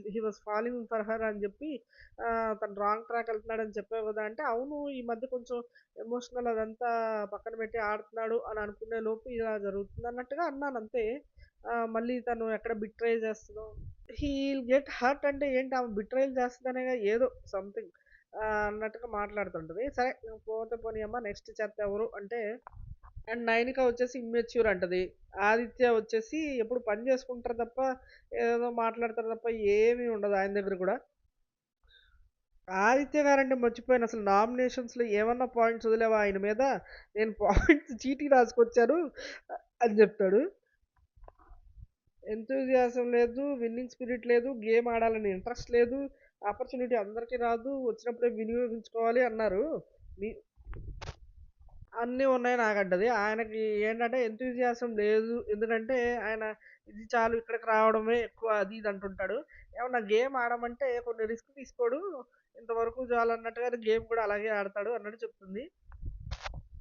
He was falling for her అని జెప్పి తను రాంగ్ ట్రాక్ ఎళ్తున్నాడని చెప్పావు గదా! అంటే, అవును ఈ మధ్య కొంచెం ఎమోషనల్ అదంతా పక్కన పెట్టి ఆడుతున్నాడు అని అనుకునే లోపు ఇలా జరుగుతుందన్నట్టుగా అన్నానంతే. మళ్ళీ తను ఎక్కడ బిట్రేయ్ చేస్తదో హీల్ గెట్ హర్ట్ అంటే ఏంటి ఆమె బిట్రేయల్ చేస్తదనేగా ఏదో సంథింగ్ అన్నట్టుగా మాట్లాడుతుంటది. సరే పోతే పోనీయమ్మ నెక్స్ట్ చెత్త ఎవరు అంటే అండ్ 'నైనిక' వచ్చేసి ఇమ్మెచ్యూర్ అంటది. 'ఆదిత్య' వచ్చేసి ఎప్పుడు పని చేసుకుంటారు తప్ప, ఏదేదో మాట్లాడతారు తప్ప ఏమీ ఉండదు ఆయన దగ్గర కూడా. 'ఆదిత్య' గారంటే మర్చిపోయాను అసలు నామినేషన్స్‌లో ఏమన్నా పాయింట్స్ వదిలావా ఆయన మీద? నేను పాయింట్స్ చీటీ రాసుకొచ్చాను అని చెప్తాడు. ఎంతూజియాజం లేదు, విన్నింగ్ స్పిరిట్ లేదు, గేమ్ ఆడాలని ఇంట్రెస్ట్ లేదు, ఆపర్చునిటీ అందరికీ రాదు, వచ్చినప్పుడే వినియోగించుకోవాలి అన్నారు. మీ అన్నీ ఉన్నాయి నాకంటది. ఆయనకి ఏంటంటే ఎంతూజియాసం లేదు. ఎందుకంటే ఆయన ఇది చాలు ఇక్కడికి రావడమే ఎక్కువ అది ఇది అంటుంటాడు. ఏమన్నా గేమ్ ఆడమంటే కొన్ని రిస్క్ తీసుకోడు. ఇంతవరకు చాలన్నట్టుగా గేమ్ కూడా అలాగే ఆడతాడు అన్నట్టు చెప్తుంది.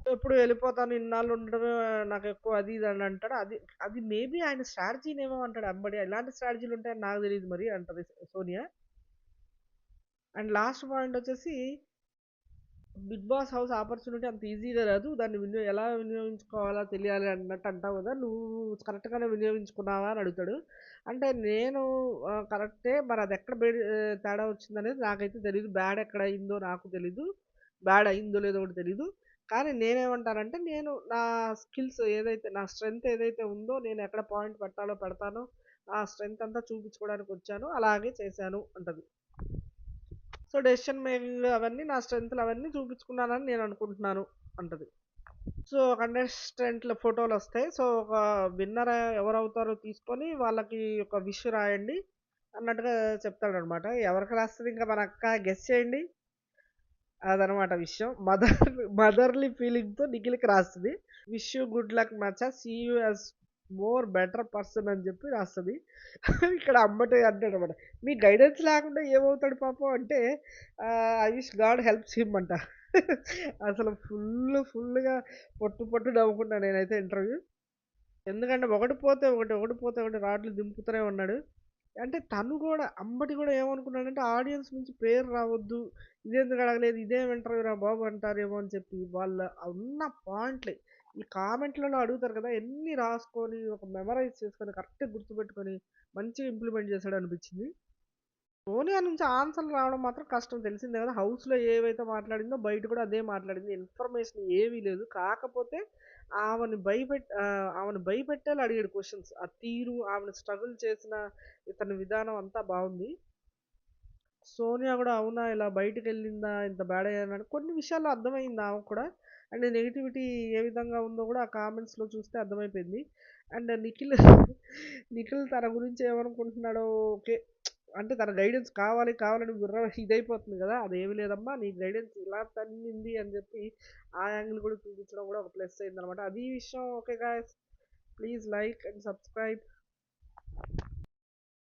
ఎప్పుడు వెళ్ళిపోతాను ఇన్నాళ్ళు ఉండడమే నాకెక్కువ అది ఇది అని అంటాడు. అది అది మేబీ ఆయన స్ట్రాటజీనేమో అంటాడు అంబడి. ఎలాంటి స్ట్రాటజీలు ఉంటాయని నాకు తెలీదు మరి అంటది సోనియా. అండ్ లాస్ట్ పాయింట్ వచ్చేసి 'బిగ్ బాస్ హౌస్' ఆపర్చునిటీ అంత ఈజీగా రాదు. దాన్ని ఎలా వినియోగించుకోవాలో తెలియాలి అన్నట్టు అంటావు కదా! నువ్వు కరెక్ట్‌గానే వినియోగించుకున్నావా అని అడుగుతాడు. అంటే నేను కరెక్టే. మరి అది ఎక్కడ తేడా వచ్చిందనేది నాకైతే తెలీదు. బ్యాడ్ ఎక్కడ అయిందో నాకు తెలీదు. బ్యాడ్ అయిందో లేదో కూడా తెలీదు. కానీ నేనేమంటానంటే నేను నా స్కిల్స్ ఏదైతే నా స్ట్రెంగ్త్ ఏదైతే ఉందో నేను ఎక్కడ పాయింట్ పెట్టాలో పెడతాను. ఆ స్ట్రెంగ్త్ అంతా చూపించుకోవడానికి వచ్చాను. అలాగే చేశాను అంటది. సో, డెసిషన్ మేకింగ్ అవన్నీ నా స్ట్రెంగ్త్‌లు అవన్నీ చూపించుకున్నానని నేను అనుకుంటున్నాను అంటది. సో, కంటెస్టెంట్‌ల ఫోటోలొస్తాయి. సో, ఒక విన్నర్ ఎవరవుతారో తీసుకొని వాళ్ళకి ఒక విష్ రాయండి అన్నట్టుగా చెప్తాడనమాట. ఎవరికి రాస్తది ఇంకా మన అక్క గెస్ చేయండి. అదనమాట విషయం. మదర్‌లీ ఫీలింగ్‌తో నిఖిల్‌కి రాస్తది. విష్ యూ గుడ్ లక్ మచ్చా. See you as more better person అని చెప్పి రాస్తది. ఇక్కడ అమ్మటే అంటాడనమాట. మీ గైడెన్స్ లేకుండా ఏమవుతాడు పాపం అంటే I wish God helps him అంట. అసలు ఫుల్లుగా పొట్టు పొట్టు నవ్వుకున్నా నేనైతే ఇంటర్వ్యూ. ఎందుకంటే ఒకటి పోతే ఒకటి, ఒకటి పోతే ఒకటి రాడ్లు దింపుతూనే ఉన్నాడు. అంటే తను గూడా అంబటి గూడా ఏమనుకున్నాడంటే ఆడియన్స్ నుంచి పేరు రావద్దు. ఇదెందుకు అడగలేదు, ఇదేం ఇంటర్వ్యూరా బాబు అంటారేమో అని చెప్పి వాళ్ళ ఉన్న పాయింట్‌లే ఈ కామెంట్‌లలో అడుగుతారు కదా! ఎన్ని రాసుకొని ఒక మెమరైజ్ చేసుకొని కరెక్ట్‌గా గుర్తుపెట్టుకొని మంచిగా ఇంప్లిమెంట్ చేశాడనిపించింది. సోనియా నుంచి ఆన్సర్‌లు రావడం మాత్రం కష్టం తెలిసిందే కదా! హౌస్‌లో ఏవైతే మాట్లాడిందో బయట కూడా అదే మాట్లాడింది. ఇన్ఫర్మేషన్ ఏమీ లేదు. కాకపోతే ఆమెను భయపెట్టేలా అడిగాడు క్వెషన్స్. ఆ తీరు, ఆమెను స్ట్రగుల్ చేసిన ఇతని విధానం అంతా బావుంది. సోనియా గూడా అవునా! ఇలా బయటికెళ్ళిందా? ఇంత బ్యాడ్ అయ్యానని కొన్ని విషయాల్లో అర్థమైంది ఆమెకు కూడా. అండ్ నెగటివిటీ ఏ విధంగా ఉందో గూడా ఆ కామెంట్స్‌లో చూస్తే అర్థమైపోయింది. అండ్ నిఖిల్ తన గురించి ఏమనుకుంటున్నాడో ఓకే. అంటే తన గైడెన్స్ కావాలని ఇదైపోతుంది గదా! అదేమి లేదమ్మా నీ గైడెన్స్ ఇలా తన్నింది అని జెప్పి ఆ యాంగిల్ గూడా చూపించడం గూడా ఒక ప్లస్ అయిందనమాట. అది విషయం. Okay guys please like and subscribe.